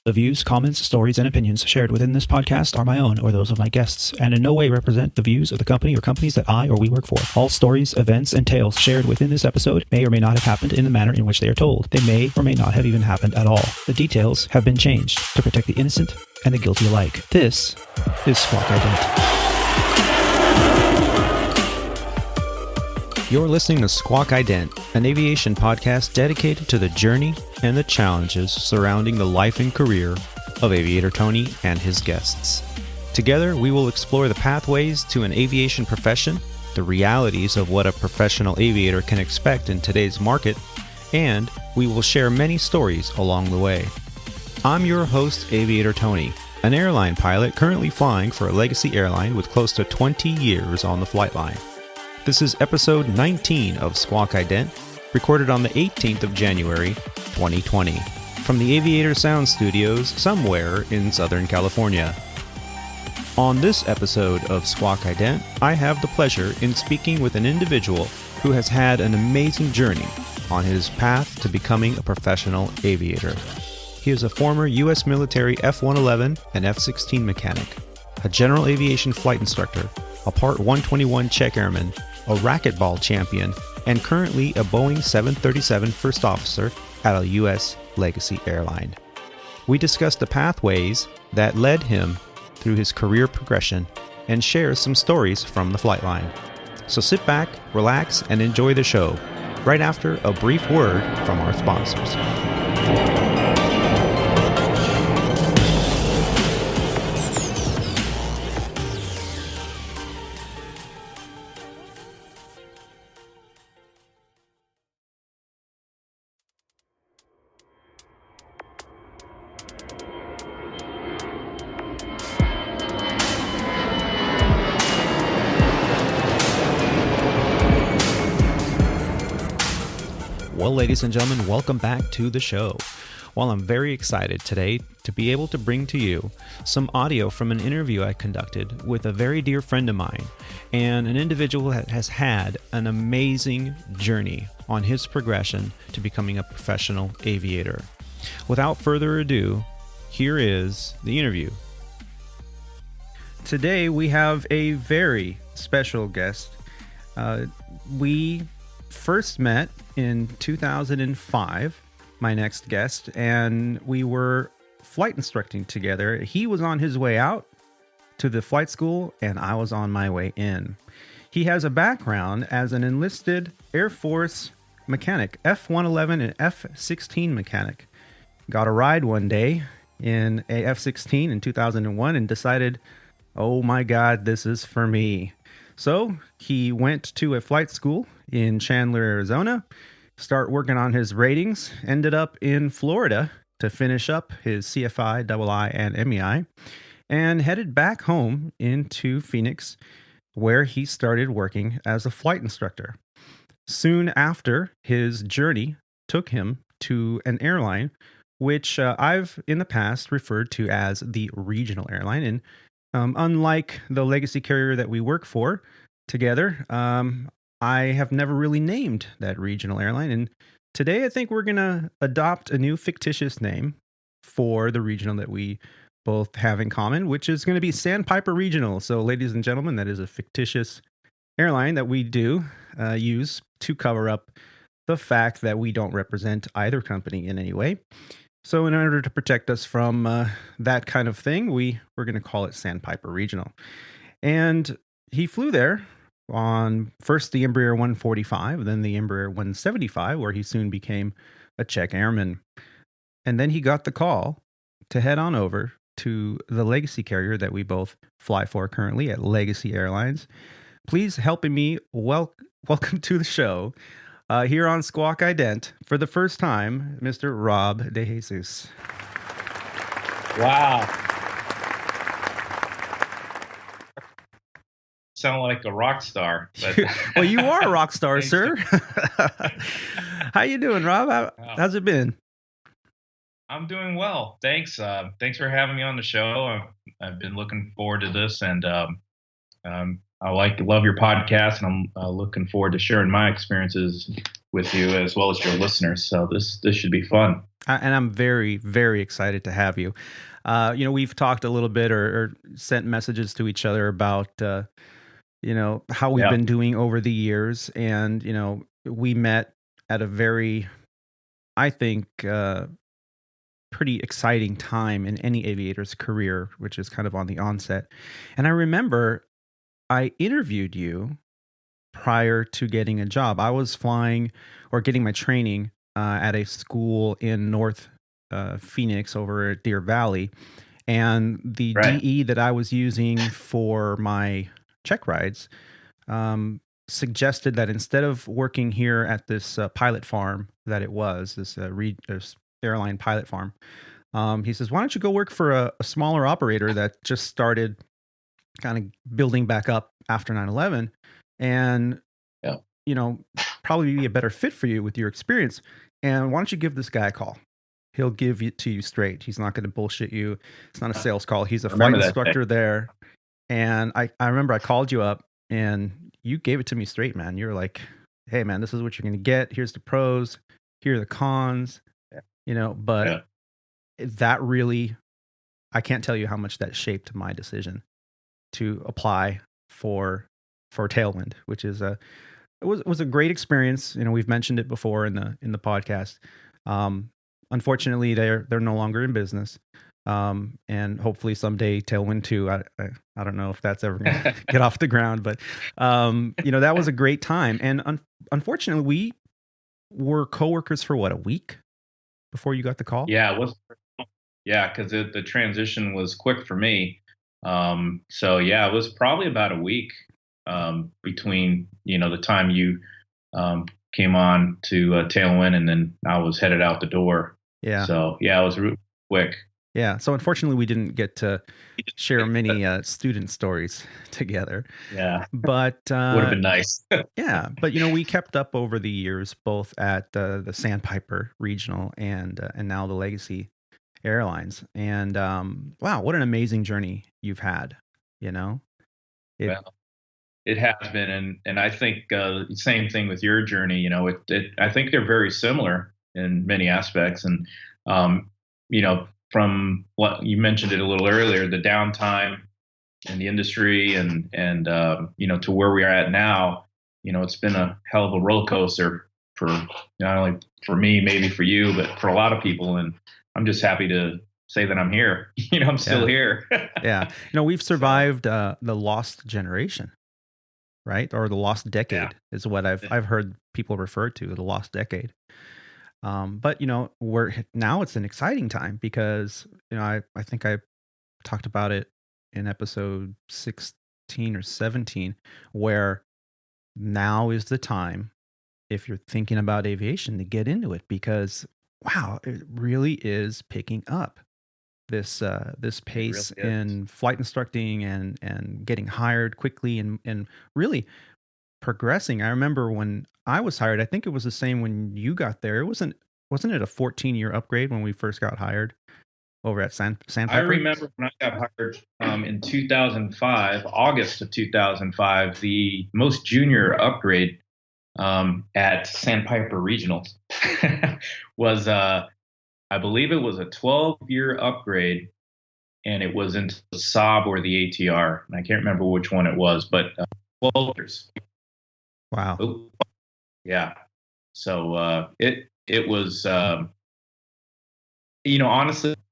The views, comments, stories, and opinions shared within this podcast are my own or those of my guests, and in no way represent the views of the company or companies that I or we work for. All stories, events, and tales shared within this episode may or may not have happened in the manner in which they are told. They may or may not have even happened at all. The details have been changed to protect the innocent and the guilty alike. This is Squawk Ident. You're listening to Squawk Ident, an aviation podcast dedicated to the journey and the challenges surrounding the life and career of Aviator Tony and his guests. Together, we will explore the pathways to an aviation profession, the realities of what a professional aviator can expect in today's market, and we will share many stories along the way. I'm your host, Aviator Tony, an airline pilot currently flying for a legacy airline with close to 20 years on the flight line. This is episode 19 of Squawk Ident, recorded on the 18th of January, 2020, from the Aviator Sound Studios somewhere in Southern California. On this episode of Squawk Ident, I have the pleasure in speaking with an individual who has had an amazing journey on his path to becoming a professional aviator. He is a former U.S. military F-111 and F-16 mechanic, a general aviation flight instructor, a Part 121 check airman, a racquetball champion, and currently a Boeing 737 first officer at a U.S. legacy airline. We discuss the pathways that led him through his career progression and share some stories from the flight line. So sit back, relax, and enjoy the show, right after a brief word from our sponsors. Well, ladies and gentlemen, welcome back to the show. Well, I'm very excited today to be able to bring to you some audio from an interview I conducted with a very dear friend of mine and an individual that has had an amazing journey on his progression to becoming a professional aviator. Without further ado, here is the interview. Today we have a very special guest. We first met in 2005, my next guest, and we were flight instructing together. He was on his way out to the flight school, and I was on my way in. He has a background as an enlisted Air Force mechanic, F-111 and F-16 mechanic. Got a ride one day in a F-16 in 2001 and decided, oh my God, this is for me. So he went to a flight school in Chandler, Arizona, start working on his ratings, ended up in Florida to finish up his CFI, II, and MEI, and headed back home into Phoenix, where he started working as a flight instructor. Soon after, his journey took him to an airline, which I've in the past referred to as the regional airline. And unlike the legacy carrier that we work for together, I have never really named that regional airline. And today I think we're going to adopt a new fictitious name for the regional that we both have in common, which is going to be Sandpiper Regional. So ladies and gentlemen, that is a fictitious airline that we do use to cover up the fact that we don't represent either company in any way. So in order to protect us from that kind of thing, we're going to call it Sandpiper Regional. And he flew there on first the Embraer 145, then the Embraer 175, where he soon became a check airman. And then he got the call to head on over to the legacy carrier that we both fly for currently at Legacy Airlines. Please help me welcome to the show here on Squawk Ident for the first time, Mr. Rob DeJesus. Wow. Sound like a rock star. But Well, you are a rock star, sir. How you doing, Rob? How's it been? I'm doing well. Thanks. Thanks for having me on the show. I've been looking forward to this, and I love your podcast, and I'm looking forward to sharing my experiences with you as well as your listeners. So this should be fun. And I'm very, very excited to have you. We've talked a little bit or sent messages to each other about, how we've been doing over the years. And, we met at a very, I think, pretty exciting time in any aviator's career, which is kind of on the onset. And I remember I interviewed you prior to getting a job. I was flying or getting my training at a school in North Phoenix over at Deer Valley. And the DE that I was using for my check rides suggested that instead of working here at this pilot farm that it was, this airline pilot farm, he says, why don't you go work for a smaller operator that just started kind of building back up after 9/11 and, probably be a better fit for you with your experience. And why don't you give this guy a call? He'll give it to you straight. He's not going to bullshit you. It's not a sales call. He's a flight instructor there. And I remember I called you up and you gave it to me straight, man. You were like, hey, man, this is what you're going to get. Here's the pros. Here are the cons, but that really, I can't tell you how much that shaped my decision to apply for Tailwind, which is it was a great experience. We've mentioned it before in the podcast. Unfortunately, they're no longer in business. And hopefully someday Tailwind 2, I don't know if that's ever going to get off the ground, but that was a great time. And unfortunately, we were coworkers for a week before you got the call? Yeah, it was. Yeah, because the transition was quick for me. So yeah, it was probably about a week between the time you came on to Tailwind and then I was headed out the door. Yeah. So yeah, it was really quick. Yeah. So unfortunately, we didn't get to share many student stories together. Yeah. But would have been nice. Yeah. But we kept up over the years, both at the Sandpiper Regional and now the Legacy Airlines. And wow, what an amazing journey you've had. Well, it has been, and I think same thing with your journey. I think they're very similar in many aspects, and from what you mentioned it a little earlier, the downtime in the industry, and to where we are at now. It's been a hell of a roller coaster for not only for me, maybe for you, but for a lot of people, and I'm just happy to say that I'm here. I'm still here. Yeah, we've survived the lost generation. Right? Or the lost decade is what I've heard people refer to, the lost decade. But now it's an exciting time because I think I talked about it in episode 16 or 17, where now is the time, if you're thinking about aviation, to get into it, because wow, it really is picking up. This pace really in flight instructing and getting hired quickly and really progressing. I remember when I was hired, I think it was the same when you got there. Wasn't it a 14-year upgrade when we first got hired over at Sandpiper? I remember when I got hired in 2005, August of 2005, the most junior upgrade at Sandpiper Regional was I believe it was a 12-year upgrade, and it was into the Saab or the ATR. And I can't remember which one it was, but 12 years. Wow. Oh, yeah. So it was, honestly,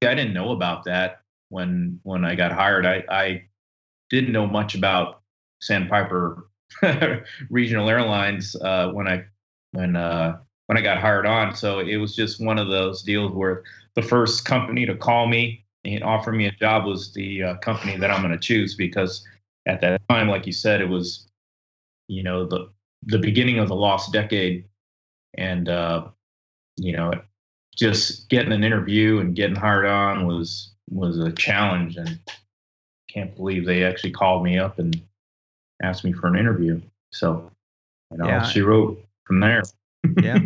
I didn't know about that when I got hired. I didn't know much about Sandpiper Regional Airlines when I got hired on. So it was just one of those deals where the first company to call me and offer me a job was the company that I'm going to choose, because at that time, like you said, it was, the beginning of the lost decade. And, just getting an interview and getting hired on was a challenge, and can't believe they actually called me up and asked me for an interview. So, she wrote from there. Yeah.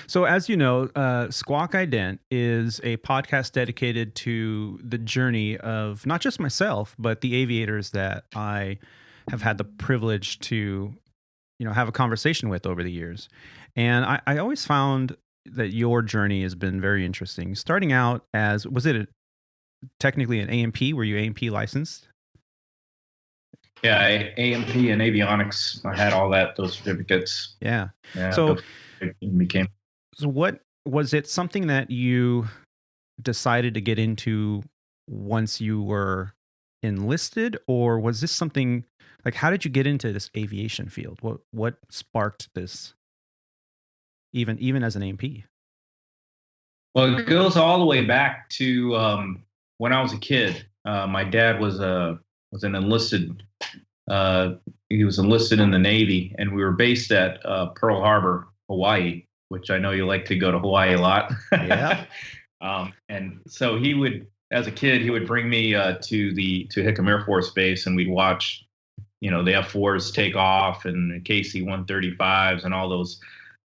So as you know, Squawk Ident is a podcast dedicated to the journey of not just myself, but the aviators that I have had the privilege to, have a conversation with over the years. And I always found that your journey has been very interesting. Starting out as, was it technically an A&P? Were you A&P licensed? Yeah, A&P and avionics. I had all those certificates. Yeah. Yeah, So, it became. so what was it? Something that you decided to get into once you were enlisted, or was this something like, how did you get into this aviation field? What sparked this, even as an A&P? Well, it goes all the way back to when I was a kid. My dad was an enlisted. He was enlisted in the Navy, and we were based at Pearl Harbor, Hawaii, which I know you like to go to Hawaii a lot. Yeah. And so he would, as a kid, he would bring me to Hickam Air Force Base, and we'd watch, the F-4s take off and KC-135s and all those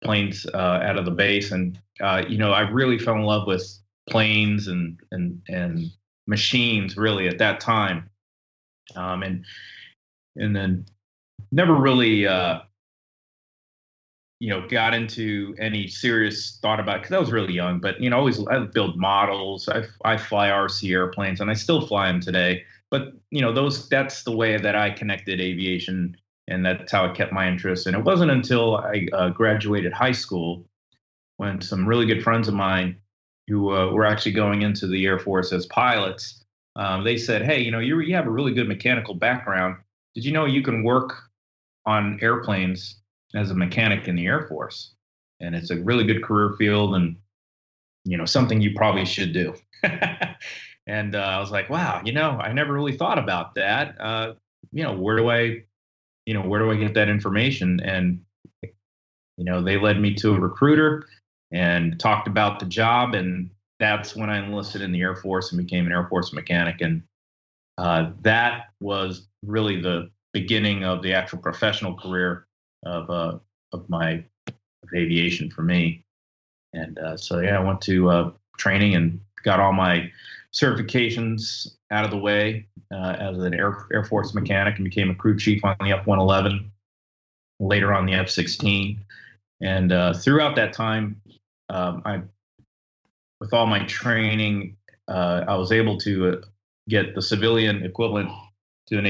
planes out of the base. And I really fell in love with planes and machines really at that time. And then never really got into any serious thought about it because I was really young. But always I build models. I fly RC airplanes, and I still fly them today. But that's the way that I connected aviation, and that's how it kept my interest. And it wasn't until I graduated high school when some really good friends of mine who were actually going into the Air Force as pilots, they said, "Hey, you have a really good mechanical background. Did you know you can work on airplanes as a mechanic in the Air Force? And it's a really good career field, and something you probably should do." And I was like, "Wow, I never really thought about that. Where do I get that information?" And they led me to a recruiter and talked about the job, and that's when I enlisted in the Air Force and became an Air Force mechanic. And that was really the beginning of the actual professional career of aviation for me. And I went to training and got all my certifications out of the way as an Air Force mechanic, and became a crew chief on the F-111, later on the F-16. And throughout that time, with all my training, I was able to get the civilian equivalent to an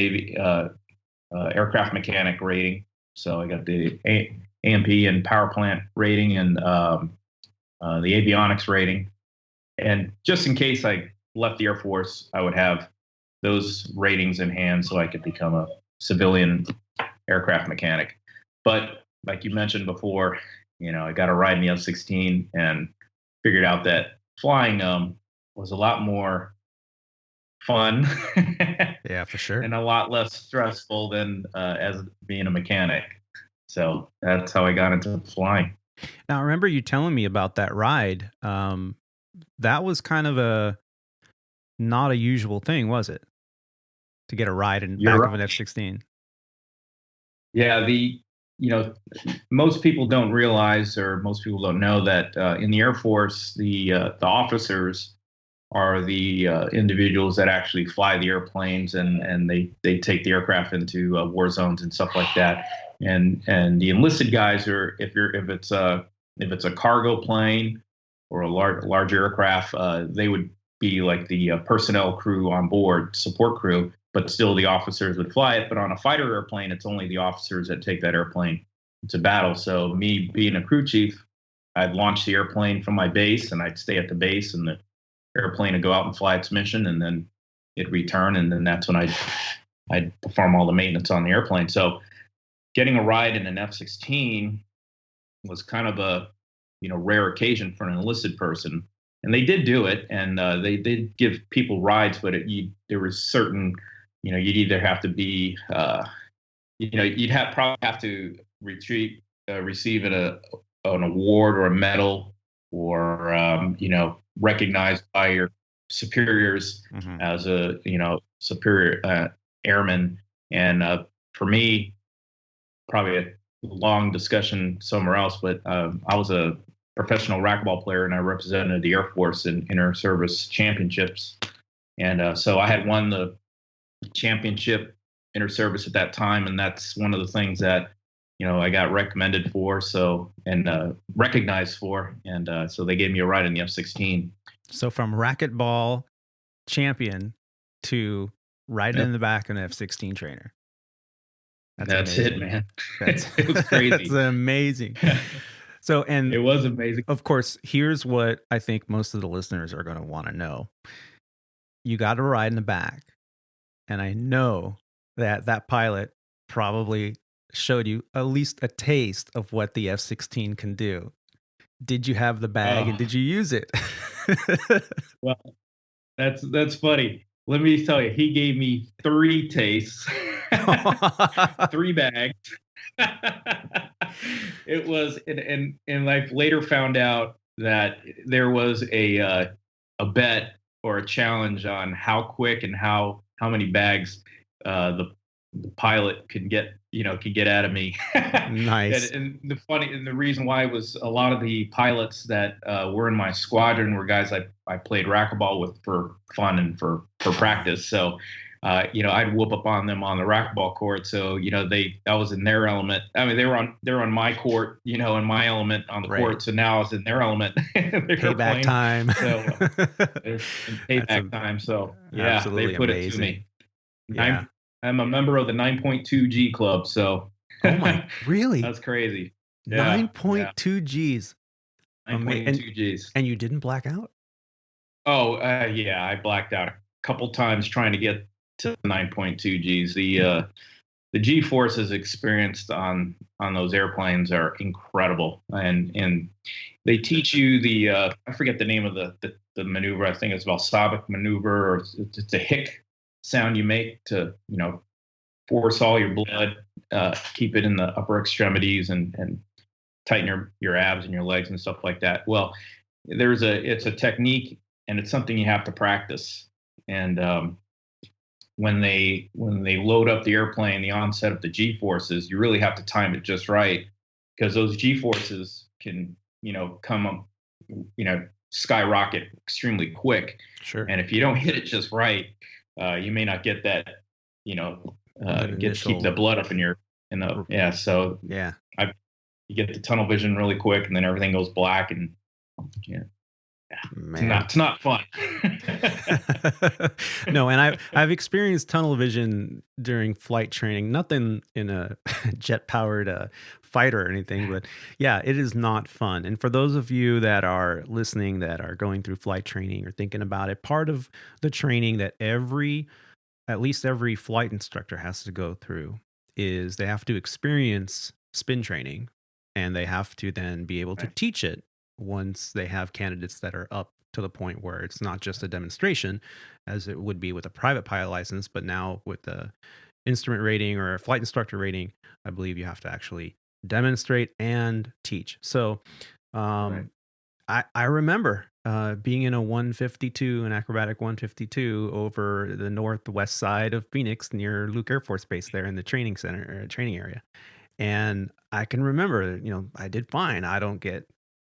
aircraft mechanic rating. So I got the A&P and power plant rating, and the avionics rating. And just in case I left the Air Force, I would have those ratings in hand so I could become a civilian aircraft mechanic. But like you mentioned before, I got a ride in the F-16 and figured out that flying was a lot more fun. Yeah, for sure. And a lot less stressful than as being a mechanic. So that's how I got into flying. Now, I remember you telling me about that ride. That was kind of not a usual thing, was it? To get a ride in back of an F-16. Yeah, most people don't realize, or most people don't know, that in the Air Force, the officers are the individuals that actually fly the airplanes, and they take the aircraft into war zones and stuff like that. And the enlisted guys are, if it's a cargo plane or a large aircraft, they would be like the personnel crew on board, support crew, but still the officers would fly it. But on a fighter airplane, it's only the officers that take that airplane to battle. So me being a crew chief, I'd launch the airplane from my base, and I'd stay at the base, and the airplane would go out and fly its mission, and then it'd return, and then that's when I'd perform all the maintenance on the airplane. So getting a ride in an F-16 was kind of a rare occasion for an enlisted person. And they did do it, and they did give people rides, but there was certain, you'd either have to be, you'd probably have to receive an award or a medal, or recognized by your superiors as a superior airman. And for me, probably a long discussion somewhere else, but I was a professional racquetball player, and I represented the Air Force in inter-service championships. And so I had won the championship inter-service at that time, and that's one of the things that I got recommended for, so, and recognized for, and so they gave me a ride in the F-16. So from racquetball champion to riding in the back of an F-16 trainer. That's it, man. That's it was crazy. That's amazing. So, and it was amazing. Of course, here's what I think most of the listeners are going to want to know. You got to ride in the back. And I know that pilot probably showed you at least a taste of what the F-16 can do. Did you have the bag and did you use it? Well, that's funny. Let me tell you, he gave me 3 tastes, 3 bags. It was, and I later found out that there was a bet or a challenge on how quick and how many bags the pilot could get out of me. Nice. And the reason why was a lot of the pilots that were in my squadron were guys I played racquetball with for fun and for practice. So I'd whoop up on them on the racquetball court. So I was in their element. I mean, they were on my court, in my element on the court. So now I was in their element. Payback time. So payback time. So yeah, they put it to me. Yeah. I'm a member of the 9.2 G club. So oh my, really? That's crazy. 9.2 Gs. 9.2 Gs. And you didn't black out? Oh yeah, I blacked out a couple times trying to get to 9.2 Gs. The G forces experienced on those airplanes are incredible, and they teach you the I forget the name of the maneuver. I think it's Valsavic maneuver, or it's a hic sound you make to force all your blood, keep it in the upper extremities, and tighten your abs and your legs and stuff like that. Well, it's a technique, and it's something you have to practice. And when they load up the airplane, the onset of the G forces, you really have to time it just right, because those G forces can come skyrocket extremely quick. Sure. And if you don't hit it just right, you may not get that keep the blood up so yeah, you get the tunnel vision really quick, and then everything goes black, and it's not fun. No, and I've experienced tunnel vision during flight training. Nothing in a jet powered fighter or anything, but yeah, it is not fun. And for those of you that are listening that are going through flight training or thinking about it, part of the training that at least every flight instructor has to go through is they have to experience spin training, and they have to then be able to teach it once they have candidates that are up to the point where it's not just a demonstration as it would be with a private pilot license, but now with the instrument rating or a flight instructor rating, I believe you have to actually demonstrate and teach. So I remember being in a 152, an acrobatic 152 over the northwest side of Phoenix near Luke Air Force Base there in the training center or training area. And I can remember, I did fine. I don't get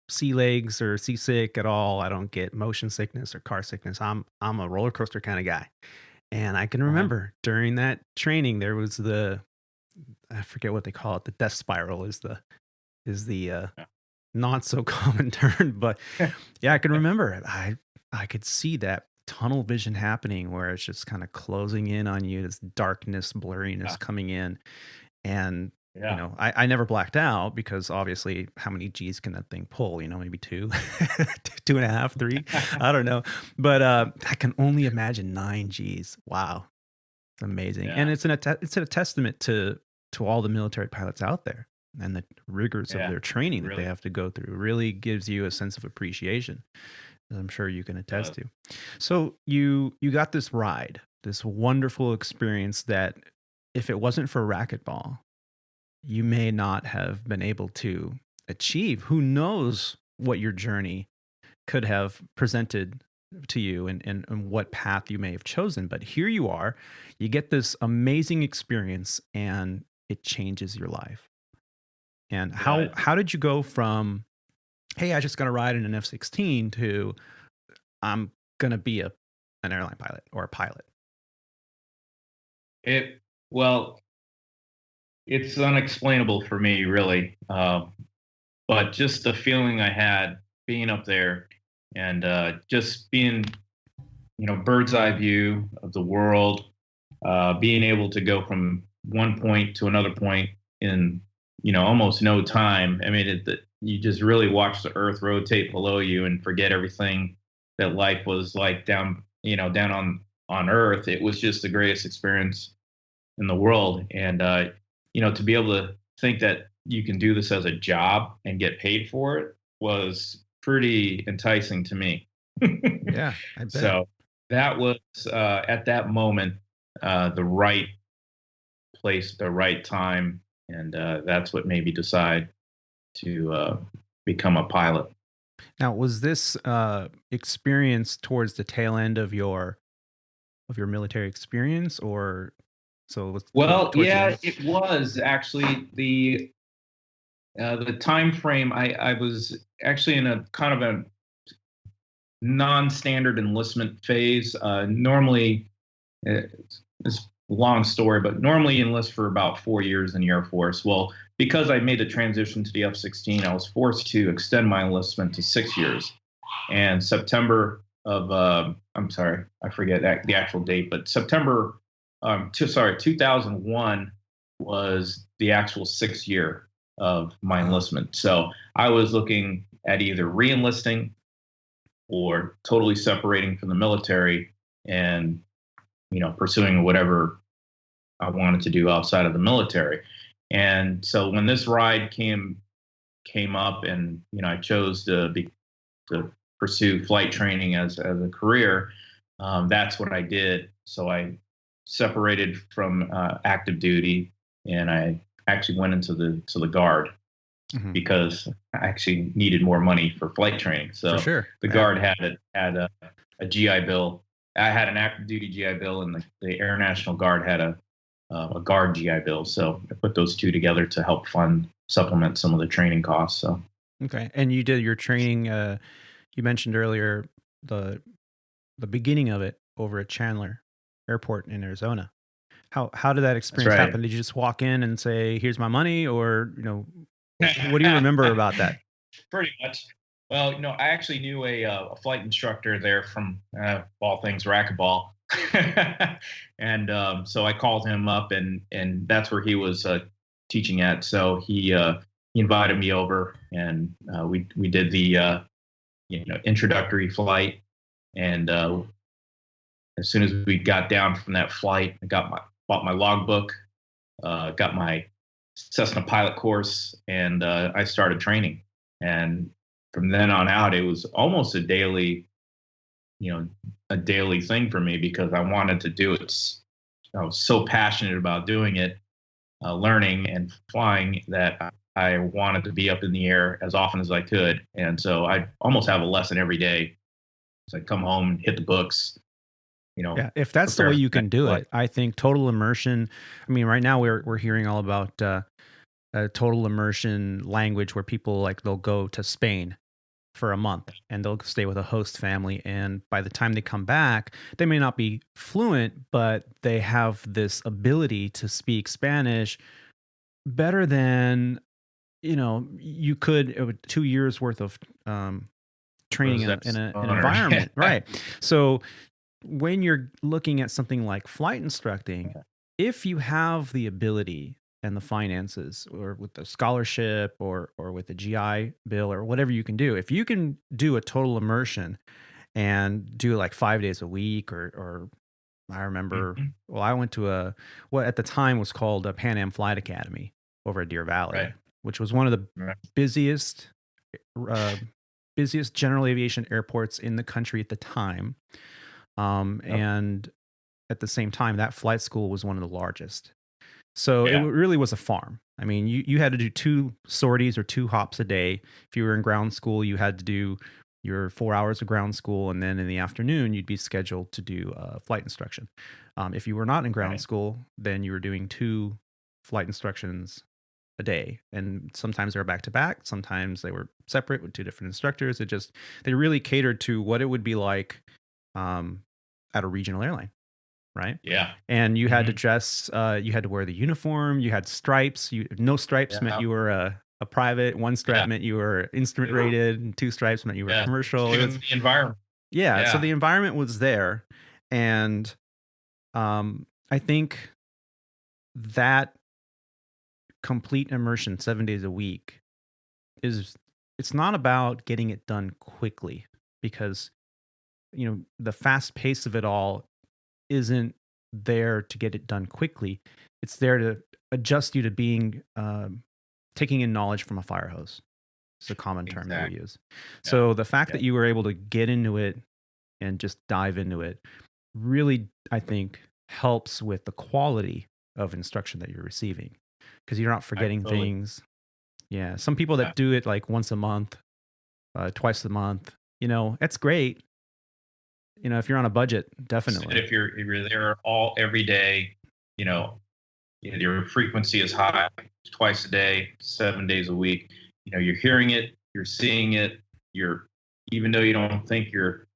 sea legs or seasick at all. I don't get motion sickness or car sickness. I'm a roller coaster kind of guy. And I can remember during that training, there was I forget what they call it. The death spiral is the not so common term, but yeah, I can remember it. I could see that tunnel vision happening where it's just kind of closing in on you, this darkness, blurriness coming in. And I never blacked out, because obviously how many G's can that thing pull? Maybe 2, 2.5, 3. I don't know. But I can only imagine 9 G's. Wow. It's amazing. Yeah. And it's a testament to all the military pilots out there, and the rigors of their training that they have to go through. It really gives you a sense of appreciation, as I'm sure you can attest to. So you got this ride, this wonderful experience that if it wasn't for racquetball, you may not have been able to achieve. Who knows what your journey could have presented to you and what path you may have chosen. But here you are, you get this amazing experience, and it changes your life. And how did you go from, hey, I just got to ride in an F-16 to I'm going to be an airline pilot or a pilot? it's unexplainable for me, really. But just the feeling I had being up there and just being, bird's eye view of the world, being able to go from one point to another point in, almost no time. I mean, you just really watch the earth rotate below you and forget everything that life was like down, down on earth. It was just the greatest experience in the world. And, to be able to think that you can do this as a job and get paid for it was pretty enticing to me. Yeah, I bet. So that was at that moment the right place, the right time, and that's what made me decide to become a pilot. Now, was this experience towards the tail end of your military experience, or so it was Well, towards the yeah, end? it was actually the time frame. I was actually in a kind of a non-standard enlistment phase. Normally, it's a long story, but normally you enlist for about 4 years in the Air Force. Well, because I made the transition to the F-16, I was forced to extend my enlistment to 6 years. And September of, I'm sorry, I forget the actual date, but September, 2001 was the actual 6th year of my enlistment. So I was looking at either re-enlisting or totally separating from the military and, pursuing whatever I wanted to do outside of the military. And so when this ride came up, and I chose to pursue flight training as a career, that's what I did. So I separated from active duty, and I actually went into the guard because I actually needed more money for flight training. So For sure. the guard had a GI Bill. I had an active duty GI Bill, and the Air National Guard had a guard GI Bill. So I put those two together to help supplement some of the training costs. So Okay, and you did your training. You mentioned earlier the beginning of it over at Chandler Airport in Arizona. How did that experience right. happen? Did you just walk in and say, "Here's my money," or what do you remember about that? Pretty much. Well, I actually knew a flight instructor there from all things racquetball, and so I called him up, and that's where he was teaching at. So he invited me over, and we did the introductory flight, and as soon as we got down from that flight, I bought my logbook, got my Cessna pilot course, and I started training. And from then on out, it was almost a daily thing for me because I wanted to do it. I was so passionate about doing it, learning and flying, that I wanted to be up in the air as often as I could. And so I almost have a lesson every day. So I come home, hit the books, Yeah, if that's the way you can do it, I think total immersion. I mean, right now we're hearing all about total immersion language, where people they'll go to Spain for a month and they'll stay with a host family, and by the time they come back, they may not be fluent, but they have this ability to speak Spanish better than you could 2 years worth of training in an environment, right? So when you're looking at something like flight instructing, if you have the ability and the finances, or with the scholarship, or with the GI Bill, or whatever you can do, if you can do a total immersion and do 5 days a week, or I remember, well, I went to what at the time was called a Pan Am Flight Academy over at Deer Valley, which was one of the busiest general aviation airports in the country at the time. And at the same time, that flight school was one of the largest. So it really was a farm. I mean, you had to do 2 sorties or 2 hops a day. If you were in ground school, you had to do your 4 hours of ground school, and then in the afternoon, you'd be scheduled to do flight instruction. If you were not in ground school, then you were doing 2 flight instructions a day, and sometimes they were back to back. Sometimes they were separate with 2 different instructors. They really catered to what it would be like at a regional airline. right? Yeah. And you had to Mhm. dress, you had to wear the uniform, you had stripes. No stripes meant Yeah. you were a private, one stripe Yeah. meant you were instrument rated, and two stripes meant you were Yeah. commercial. It Even was, the environment. yeah. So Yeah. the environment was there. And I think that complete immersion 7 days a week is, it's not about getting it done quickly, because the fast pace of it all isn't there to get it done quickly. It's there to adjust you to being taking in knowledge from a fire hose. It's a common term that we Exactly. use. Yeah. So the fact Yeah. that you were able to get into it and just dive into it really, I think, helps with the quality of instruction that you're receiving, because you're not I forgetting totally. things. Yeah, some people Yeah. that do it like once a month, twice a month, that's great. If you're on a budget, Instead, definitely. if you're there all every day, you know, your frequency is high, twice a day, 7 days a week. You're hearing it, you're seeing it, you're, even though you don't think you're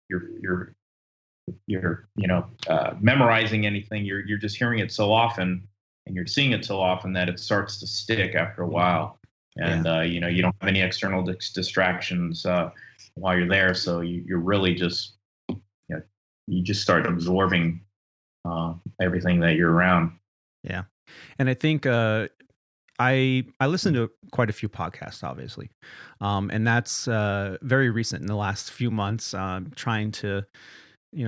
memorizing anything, you're just hearing it so often, and you're seeing it so often that it starts to stick after a while. And Yeah. you don't have any external distractions while you're there, so you're really just, you just start absorbing everything that you're around. Yeah. And I think I listen to quite a few podcasts, obviously, and that's very recent in the last few months. Trying to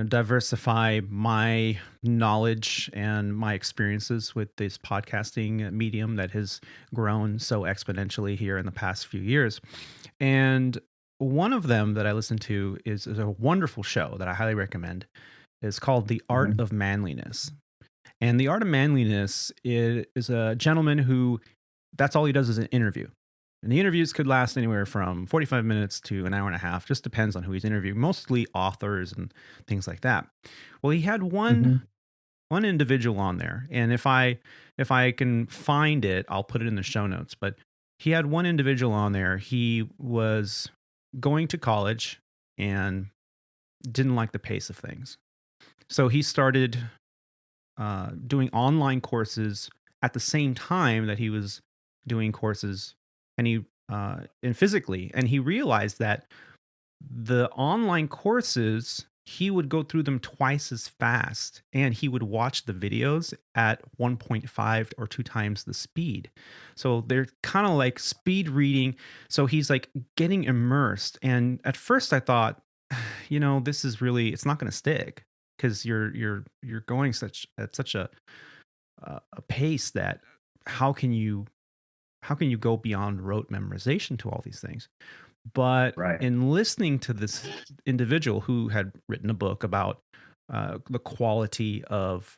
diversify my knowledge and my experiences with this podcasting medium that has grown so exponentially here in the past few years. And one of them that I listen to is a wonderful show that I highly recommend. It's called The Art Mhm. of Manliness. And The Art of Manliness is a gentleman who, that's all he does is an interview. And the interviews could last anywhere from 45 minutes to an hour and a half, just depends on who he's interviewing, mostly authors and things like that. Well, he had one Mhm. one individual on there, and if I can find it, I'll put it in the show notes, but he had one individual on there. He was going to college and didn't like the pace of things. So he started doing online courses at the same time that he was doing courses, and and physically, and he realized that the online courses, he would go through them twice as fast, and he would watch the videos at 1.5 or 2 times the speed. So they're kind of like speed reading. So he's like getting immersed, and at first I thought, this is really, it's not going to stick, because you're going such a pace that, how can you go beyond rote memorization to all these things? But Right. in listening to this individual who had written a book about the quality of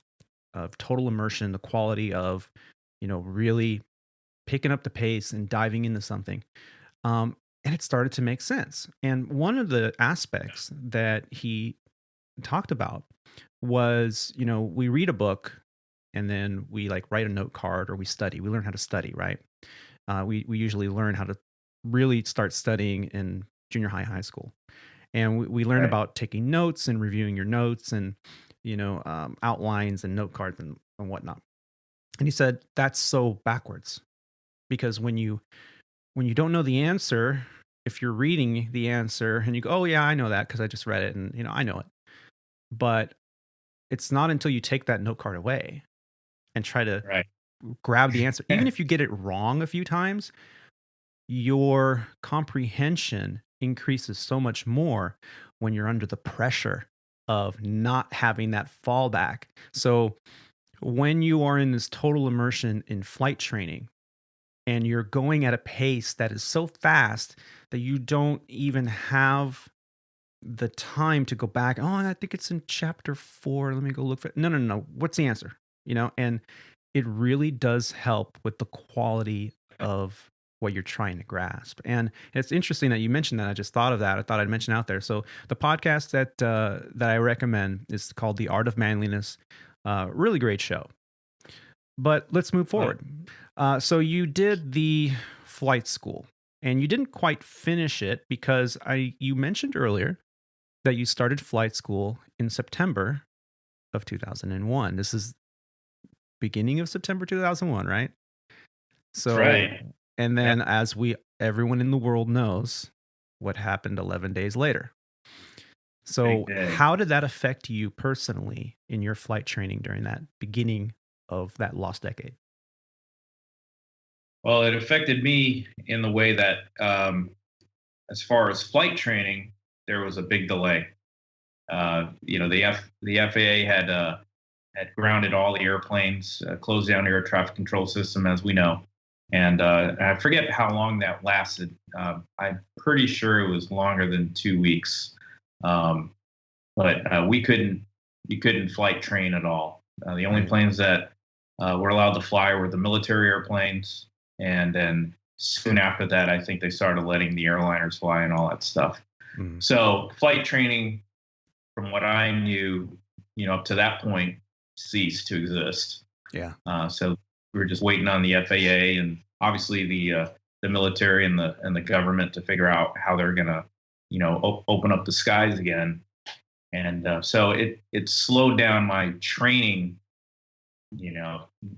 total immersion, the quality of really picking up the pace and diving into something, and it started to make sense. And one of the aspects that he talked about was, we read a book and then we like write a note card, or we study. We learn how to study, right? We usually learn how to really start studying in junior high, high school, and we learn Right. about taking notes and reviewing your notes, and outlines and note cards and whatnot. And he said that's so backwards, because when you don't know the answer, if you're reading the answer and you go, oh yeah, I know that because I just read it, and I know it. But it's not until you take that note card away and try to Right. grab the answer, even if you get it wrong a few times, your comprehension increases so much more when you're under the pressure of not having that fallback. So when you are in this total immersion in flight training, and you're going at a pace that is so fast that you don't even have the time to go back. Oh, I think it's in chapter 4. Let me go look for it. No, no, no. What's the answer? And it really does help with the quality of what you're trying to grasp. And it's interesting that you mentioned that. I just thought of that. I thought I'd mention out there. So the podcast that I recommend is called The Art of Manliness. Really great show. But let's move Well, forward. So you did the flight school, and you didn't quite finish it, because you mentioned earlier that you started flight school in September, of 2001. This is beginning of September 2001, right? So, right. And then as everyone in the world knows what happened 11 days later. So how did that affect you personally in your flight training during that beginning of that lost decade? Well, it affected me in the way that, as far as flight training, there was a big delay. The FAA had grounded all the airplanes, closed down air traffic control system, as we know, and I forget how long that lasted. I'm pretty sure it was longer than 2 weeks, but we couldn't flight train at all. The only planes that were allowed to fly were the military airplanes, and then soon after that, I think they started letting the airliners fly and all that stuff. So flight training, from what I knew, up to that point, ceased to exist. Yeah. So we were just waiting on the FAA and obviously the military and the government to figure out how they're gonna, open up the skies again. And so it slowed down my training,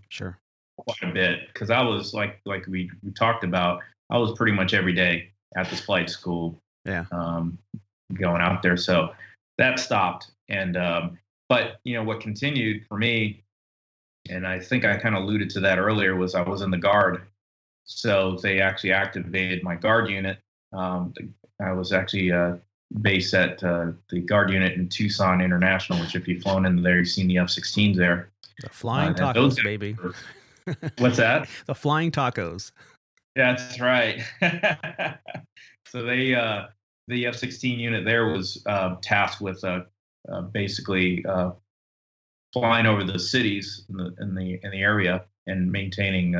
sure, quite a bit, because I was like we talked about, I was pretty much every day at this flight school. Yeah. Going out there. So that stopped. And but what continued for me, and I think I kind of alluded to that earlier, was I was in the Guard. So they actually activated my Guard unit. I was actually based at the Guard unit in Tucson International, which if you've flown into there, you've seen the F-16s there. The flying tacos, baby. What's that? The flying tacos. That's right. So the F-16 unit there was tasked with basically flying over the cities in the area and maintaining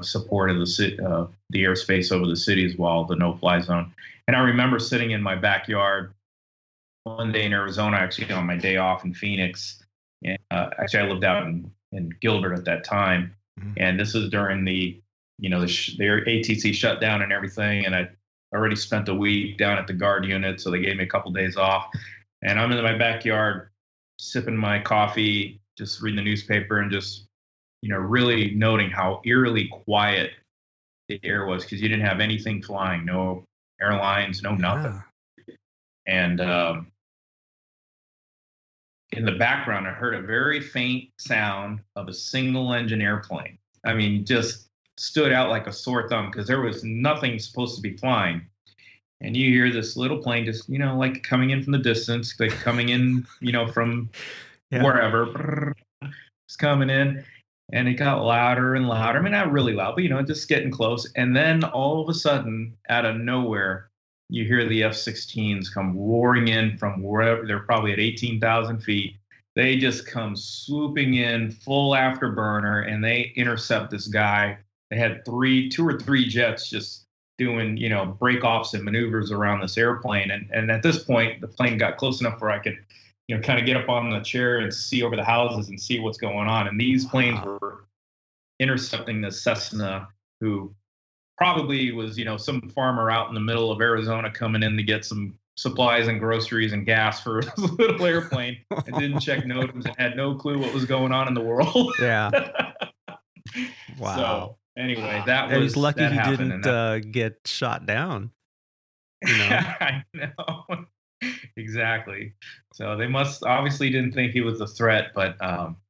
support of the airspace over the cities while the no-fly zone. And I remember sitting in my backyard one day in Arizona, actually on my day off in Phoenix. And actually, I lived out in Gilbert at that time, and this was during the ATC shutdown and everything. And I already spent a week down at the Guard unit, so they gave me a couple days off. And I'm in my backyard, sipping my coffee, just reading the newspaper, and just really noting how eerily quiet the air was, because you didn't have anything flying, no airlines, no nothing. And in the background, I heard a very faint sound of a single engine airplane. I mean, just stood out like a sore thumb, because there was nothing supposed to be flying. And you hear this little plane just, like coming in from the distance, like coming in, from wherever, it's coming in. And it got louder and louder. I mean, not really loud, but, just getting close. And then all of a sudden, out of nowhere, you hear the F-16s come roaring in from wherever. They're probably at 18,000 feet. They just come swooping in full afterburner, and they intercept this guy. They had two or three jets just doing, breakoffs and maneuvers around this airplane. And at this point, the plane got close enough where I could, kind of get up on the chair and see over the houses and see what's going on. And these planes were intercepting the Cessna, who probably was, some farmer out in the middle of Arizona coming in to get some supplies and groceries and gas for this little airplane, and didn't check notes and had no clue what was going on in the world. Yeah. Wow. So anyway, that was he's lucky that he happened, didn't get shot down. I know. Exactly. So they obviously didn't think he was a threat, but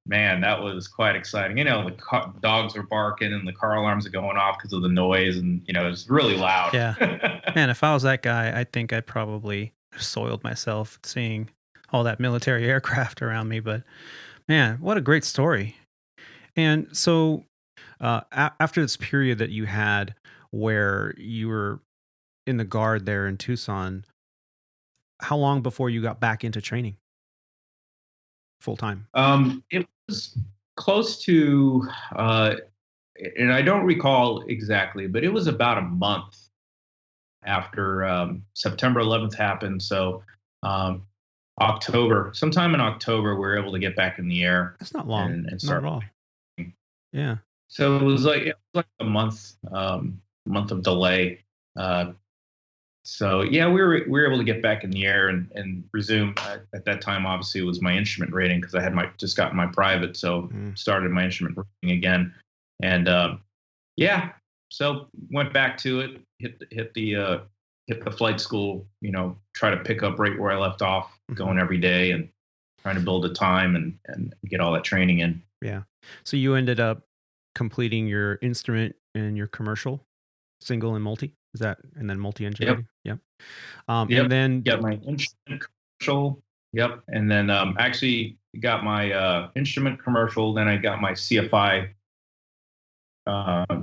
man, that was quite exciting. The dogs were barking and the car alarms are going off because of the noise, and it was really loud. Yeah. Man, if I was that guy, I think I'd probably soiled myself seeing all that military aircraft around me. But man, what a great story. And so after this period that you had where you were in the Guard there in Tucson, how long before you got back into training full time? It was close to, and I don't recall exactly, but it was about a month after September 11th happened. So sometime in October, we were able to get back in the air. That's not long. And start. Not at all. Yeah. So it was like a month of delay. So yeah, we were able to get back in the air and resume. At that time, obviously, it was my instrument rating because I had just gotten my private, so started my instrument rating again, and yeah, so went back to it, hit the flight school, try to pick up right where I left off, going every day and trying to build a time and get all that training in. Yeah. So you ended up completing your instrument and your commercial, single and multi. Is that, and then multi-engine rating? Yep. Yep. And then Got my instrument commercial. Yep. And then actually got my instrument commercial. Then I got my CFI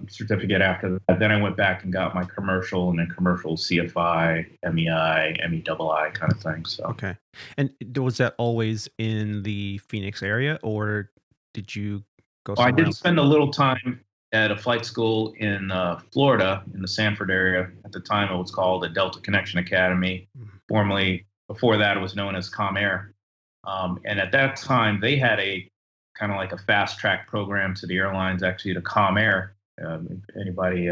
certificate after that. Then I went back and got my commercial, and then commercial CFI, MEI, MEII kind of thing. So okay. And was that always in the Phoenix area, or did you go somewhere I did else? spend a little time at a flight school in Florida, in the Sanford area. At the time, it was called the Delta Connection Academy. Formerly, before that, it was known as ComAir. And at that time, they had a kind of like a fast track program to the airlines, actually to ComAir. Anybody,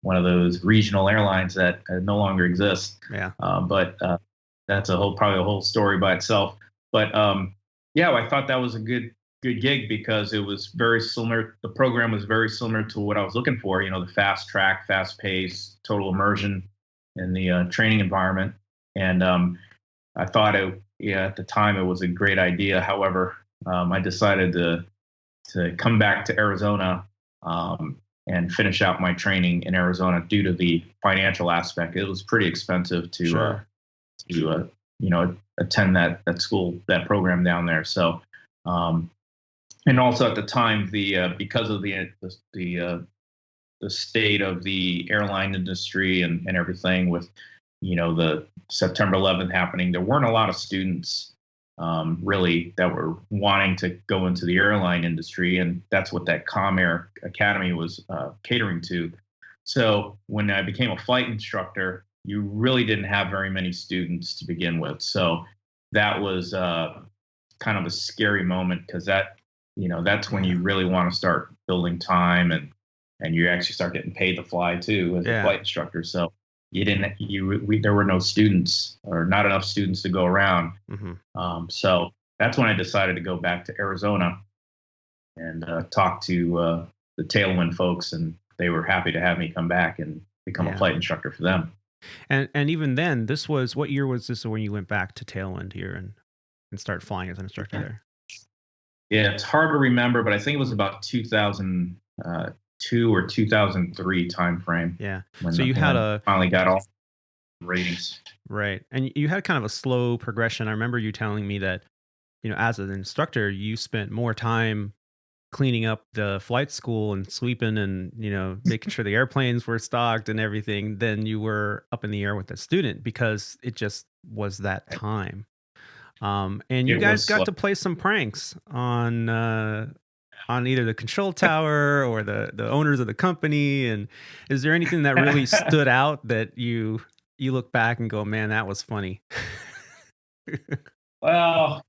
one of those regional airlines that no longer exist. Yeah. But that's probably a whole story by itself. But yeah, I thought that was a good gig because it was very similar. The program was very similar to what I was looking for. The fast track, fast pace, total immersion in the training environment. And I thought at the time it was a great idea. However, I decided to come back to Arizona and finish out my training in Arizona due to the financial aspect. It was pretty expensive to attend that school, that program down there. So, and also at the time, because of the state of the airline industry and everything with the September 11th happening, there weren't a lot of students really that were wanting to go into the airline industry, and that's what that ComAir Academy was catering to. So when I became a flight instructor, you really didn't have very many students to begin with. So that was kind of a scary moment because that's when you really want to start building time and you actually start getting paid to fly too as a flight instructor. So there were no students or not enough students to go around. So that's when I decided to go back to Arizona and talk to the Tailwind folks, and they were happy to have me come back and become a flight instructor for them. And even then, what year was this when you went back to Tailwind here and started flying as an instructor there? Yeah, it's hard to remember, but I think it was about 2002 or 2003 timeframe. Yeah. So you had finally got all ratings. Right. And you had kind of a slow progression. I remember you telling me that, as an instructor, you spent more time cleaning up the flight school and sweeping and, making sure the airplanes were stocked and everything than you were up in the air with the student because it just was that time. And you guys got to play some pranks on either the control tower or the owners of the company. And is there anything that really stood out that you look back and go, man, that was funny? Well,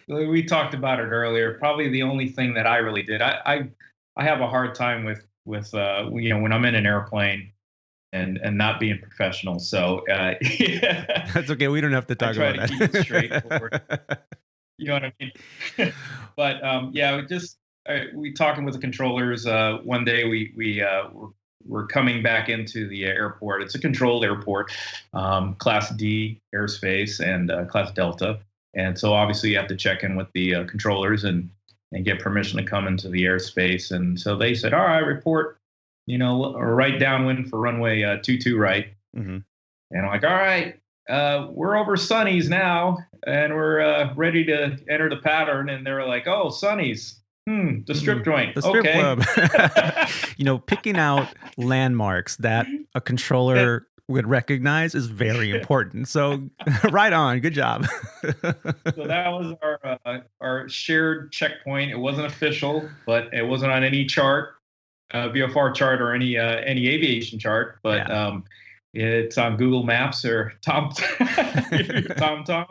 we talked about it earlier. Probably the only thing that I really did, I have a hard time with when I'm in an airplane and not being professional. So yeah. That's okay. We don't have to talk about that. Keep it straightforward. You know what I mean? But we talking with the controllers. One day we're coming back into the airport. It's a controlled airport, Class D airspace and Class Delta. And so obviously you have to check in with the controllers and get permission to come into the airspace. And so they said, all right, report, right downwind for runway 22 right. And I'm like, all right, we're over Sunny's now, and we're ready to enter the pattern. And they were like, oh, Sunny's, the strip joint. The strip club. Picking out landmarks that a controller would recognize is very important. So right on. Good job. So that was our shared checkpoint. It wasn't official, but it wasn't on any chart, VFR chart or any aviation chart, but it's on Google Maps or TomTom.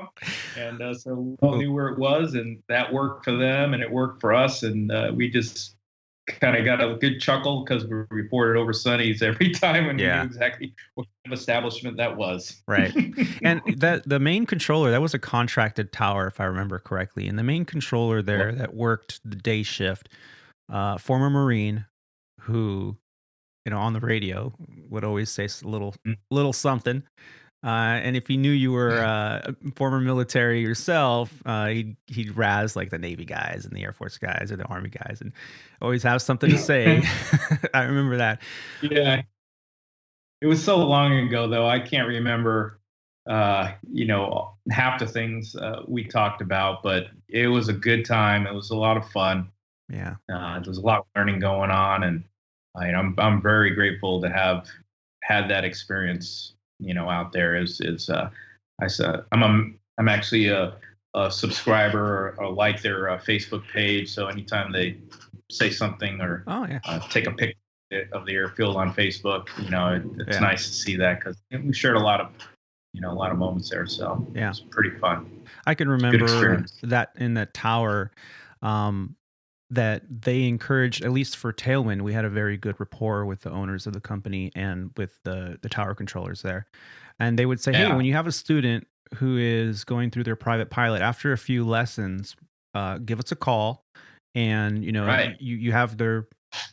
And so we all knew where it was, and that worked for them and it worked for us. And we just kind of got a good chuckle because we reported over Sunny's every time, and we Yeah. knew exactly what kind of establishment that was. Right. And the main controller, that was a contracted tower, if I remember correctly. And the main controller there that worked the day shift, former Marine who, on the radio would always say a little something. And if he knew you were a former military yourself, he'd razz like the Navy guys and the Air Force guys or the Army guys, and always have something to say. I remember that. Yeah. It was so long ago, though. I can't remember, half the things we talked about, but it was a good time. It was a lot of fun. Yeah. There was a lot of learning going on, and I'm very grateful to have had that experience. Out there I'm actually a subscriber or like their Facebook page. So anytime they say something or take a picture of the airfield on Facebook, it's nice to see that because we shared a lot of moments there. So it's pretty fun. I can remember that in that tower, that they encouraged, at least for Tailwind, we had a very good rapport with the owners of the company and with the tower controllers there. And they would say, hey, when you have a student who is going through their private pilot, after a few lessons, give us a call. And, you have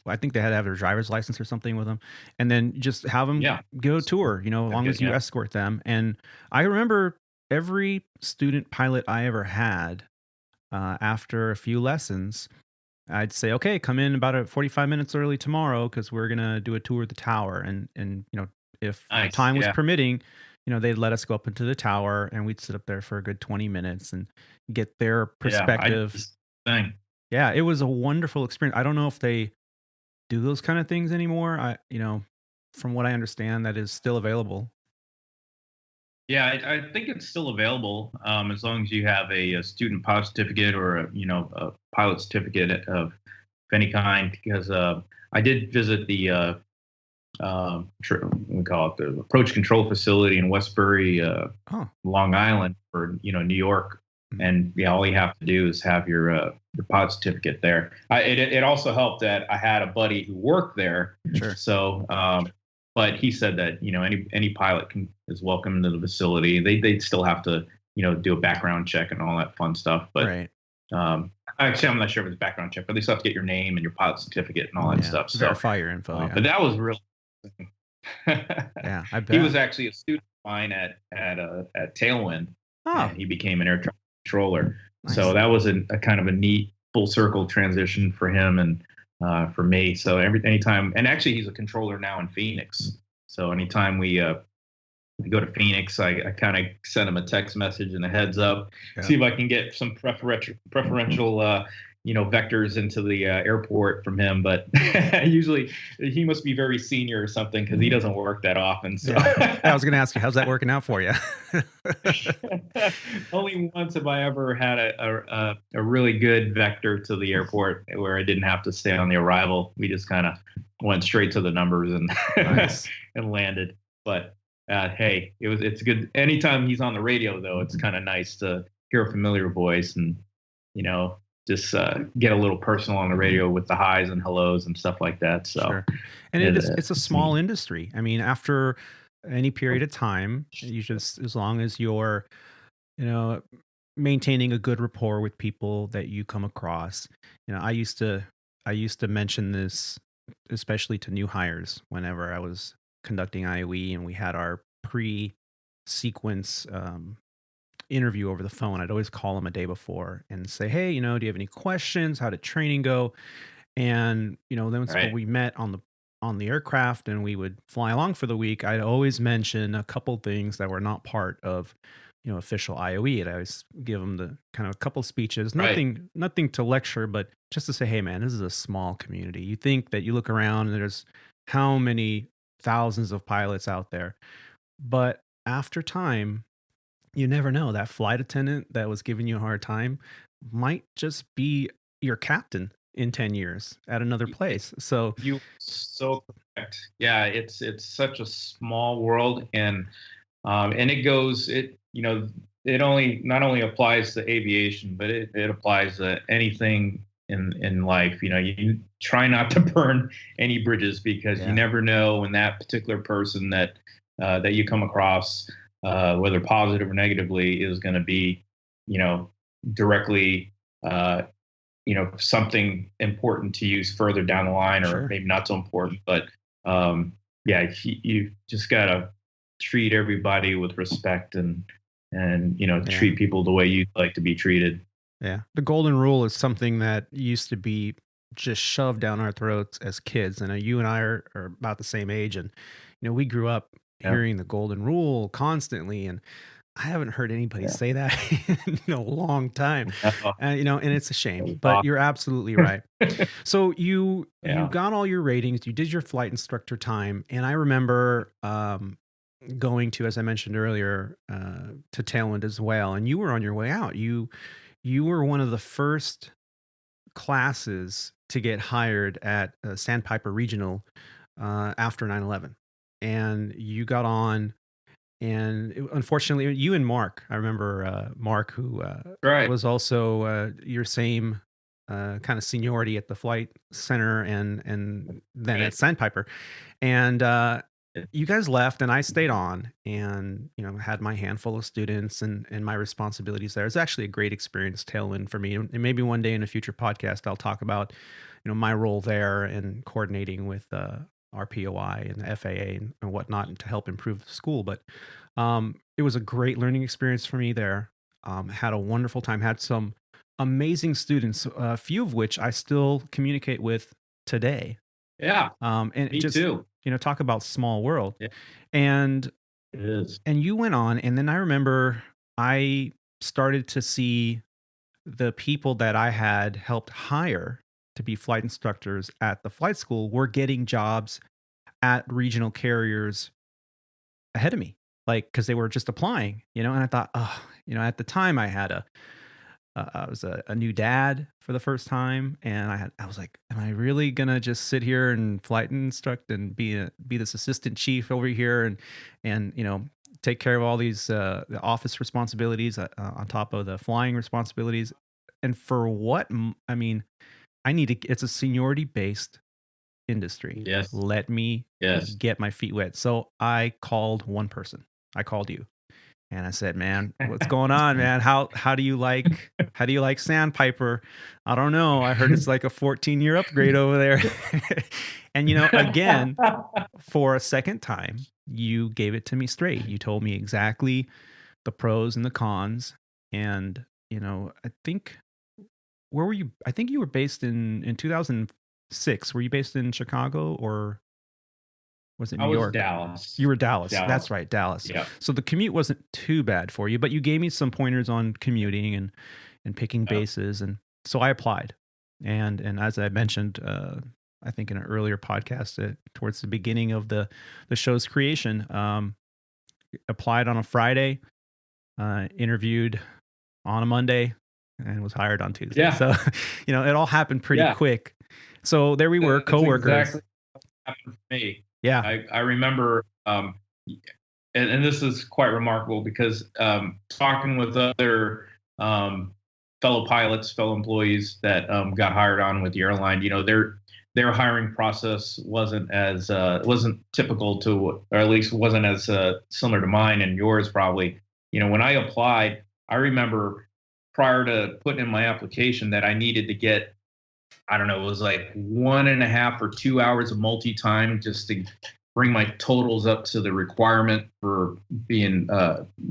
I think they had to have their driver's license or something with them. And then just have them go a tour, as long as you escort them. And I remember every student pilot I ever had, after a few lessons, I'd say, okay, come in about 45 minutes early tomorrow because we're going to do a tour of the tower. And if time was permitting, they'd let us go up into the tower and we'd sit up there for a good 20 minutes and get their perspective. Yeah, it was a wonderful experience. I don't know if they do those kind of things anymore. From what I understand, that is still available. Yeah, I think it's still available as long as you have a student pilot certificate or a pilot certificate of any kind. Because I did visit the we call it the approach control facility in Westbury, Long Island, for New York, and all you have to do is have your pilot certificate there. It also helped that I had a buddy who worked there, so. But he said that any pilot is welcome to the facility. They'd still have to do a background check and all that fun stuff. But actually, I'm not sure if it's background check, but they still have to get your name and your pilot certificate and all that stuff. So verify your info. But that was really I bet. He was actually a student of mine at Tailwind. And he became an air traffic controller. Nice. So that was a kind of a neat full circle transition for him and. For me, so anytime, and actually he's a controller now in Phoenix. So anytime we go to Phoenix, I kind of send him a text message and a heads up, see if I can get some preferential vectors into the airport from him. But usually he must be very senior or something because he doesn't work that often. So I was going to ask you, how's that working out for you? Only once have I ever had a really good vector to the airport where I didn't have to stay on the arrival. We just kind of went straight to the numbers and and landed. But hey, it's good. Anytime he's on the radio, though, it's kind of nice to hear a familiar voice and just get a little personal on the radio with the highs and hellos and stuff like that. So, and it's a small industry. I mean, after any period of time, you just, as long as you're, maintaining a good rapport with people that you come across. I used to mention this, especially to new hires, whenever I was conducting IOE and we had our pre-sequence interview over the phone. I'd always call them a day before and say, hey, do you have any questions? How did training go? And, then when we met on the aircraft and we would fly along for the week, I'd always mention a couple things that were not part of, official IOE. I'd always give them the kind of a couple speeches, nothing to lecture, but just to say, hey man, this is a small community. You think that you look around and there's how many thousands of pilots out there, but after time, you never know. That flight attendant that was giving you a hard time might just be your captain in 10 years at another place. So you so correct. Yeah, it's such a small world, and it only not only applies to aviation, but it applies to anything in life. You try not to burn any bridges, because you never know when that particular person that you come across, whether positive or negatively, is going to be, directly, something important to use further down the line, or maybe not so important. But you just gotta treat everybody with respect, and treat people the way you'd like to be treated. Yeah. The golden rule is something that used to be just shoved down our throats as kids. And you and I are about the same age. And, we grew up hearing the golden rule constantly. And I haven't heard anybody say that in a long time. And it's a shame, but you're absolutely right. So you got all your ratings, you did your flight instructor time. And I remember, going to, as I mentioned earlier, to Tailwind as well. And you were on your way out. You were one of the first classes to get hired at Sandpiper Regional after 9/11. And you got on, and unfortunately, you and Mark, I remember Mark, who was also your same kind of seniority at the flight center and then at Sandpiper. And you guys left, and I stayed on, and had my handful of students and my responsibilities there. It's actually a great experience, Tailwind, for me. And maybe one day in a future podcast, I'll talk about my role there and coordinating with RPOI and the FAA and whatnot to help improve the school. But it was a great learning experience for me there. Had a wonderful time. Had some amazing students, a few of which I still communicate with today. Yeah, and me too. Talk about small world. Yeah. And it is. And you went on, and then I remember I started to see the people that I had helped hire to be flight instructors at the flight school were getting jobs at regional carriers ahead of me, because they were just applying, and I thought, at the time I was a new dad for the first time, and I was like, am I really gonna just sit here and flight instruct and be this assistant chief over here and take care of all these the office responsibilities on top of the flying responsibilities? And for what? I mean, it's a seniority based industry. Yes. Let me get my feet wet. So I called one person. I called you. And I said, man, what's going on, man? How do you like Sandpiper? I don't know. I heard it's like a 14-year upgrade over there. And again, for a second time, you gave it to me straight. You told me exactly the pros and the cons. And I think, where were you? I think you were based in 2006. Were you based in Chicago, or was it New York? Dallas. You were Dallas. That's right, Dallas. Yeah. So the commute wasn't too bad for you, but you gave me some pointers on commuting and picking bases, and so I applied. And as I mentioned, I think in an earlier podcast, towards the beginning of the show's creation, applied on a Friday, interviewed on a Monday, and was hired on Tuesday. Yeah. So it all happened pretty quick. So there we were, coworkers. Exactly what happened for me. Yeah, I remember, and this is quite remarkable, because talking with other fellow pilots, fellow employees that got hired on with the airline, their hiring process wasn't typical to, or at least wasn't as similar to mine and yours probably. When I applied, I remember prior to putting in my application that I needed to get, I don't know, it was like 1.5 or 2 hours of multi-time just to bring my totals up to the requirement for being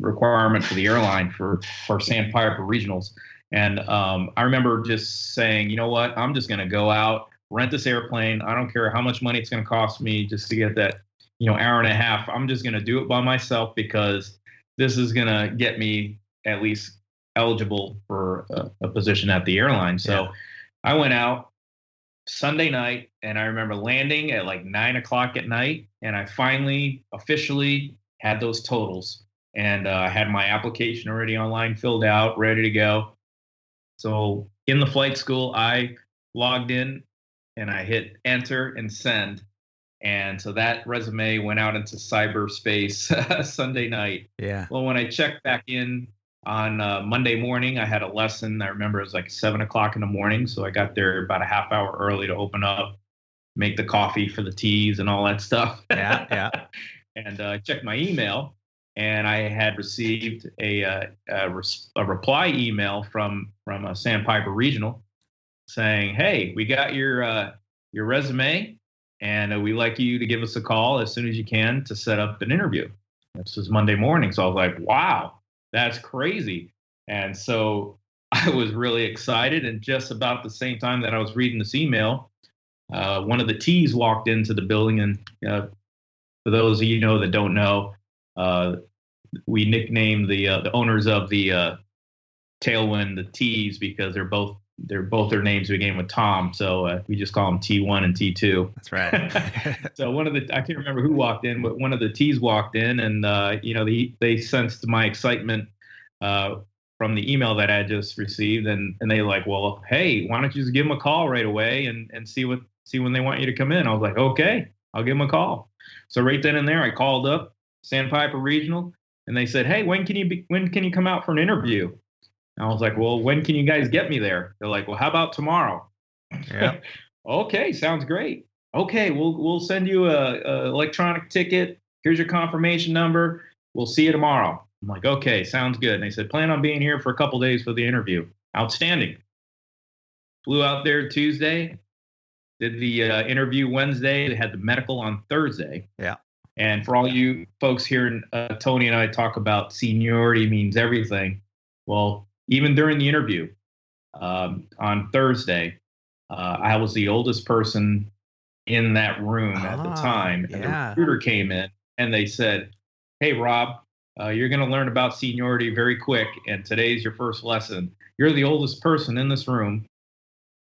requirement for the airline for Sandpiper regionals. And I remember just saying, you know what, I'm just going to go out, rent this airplane. I don't care how much money it's going to cost me just to get that, hour and a half. I'm just going to do it by myself, because this is going to get me at least eligible for a position at the airline. So I went out Sunday night, and I remember landing at like 9:00 at night, and I finally officially had those totals, and I had my application already online, filled out, ready to go. So in the flight school, I logged in and I hit enter and send. And so that resume went out into cyberspace Sunday night. Yeah. Well, when I checked back in on Monday morning, I had a lesson. I remember it was like 7 o'clock in the morning. So I got there about a half hour early to open up, make the coffee for the teas and all that stuff. Yeah, yeah. And I checked my email, and I had received a reply email from Sandpiper Regional saying, "Hey, we got your resume, and we'd like you to give us a call as soon as you can to set up an interview." This was Monday morning, so I was like, "Wow, that's crazy!" And so I was really excited. And just about the same time that I was reading this email, one of the T's walked into the building, and for those of you know that don't know, uh, we nicknamed the owners of the Tailwind the T's because they're both their names began with Tom, so we just call them T1 and T2. That's right. So I can't remember who walked in, but one of the T's walked in, and they sensed my excitement from the email that I just received, and they like, well, hey, why don't you just give them a call right away and see when they want you to come in. I was like, okay, I'll give them a call. So right then and there, I called up Sandpiper Regional, and they said, hey, when can you come out for an interview? And I was like, well, when can you guys get me there? They're like, well, how about tomorrow? Yeah. Okay, sounds great. Okay, we'll send you a electronic ticket. Here's your confirmation number. We'll see you tomorrow. I'm like, okay, sounds good. And they said, plan on being here for a couple days for the interview. Outstanding. Flew out there Tuesday, did the interview Wednesday. They had the medical on Thursday. Yeah. And for all you folks here, Tony and I talk about seniority means everything. Well, even during the interview on Thursday, I was the oldest person in that room at the time. And the recruiter came in and they said, hey, Rob, you're going to learn about seniority very quick. And today's your first lesson. You're the oldest person in this room.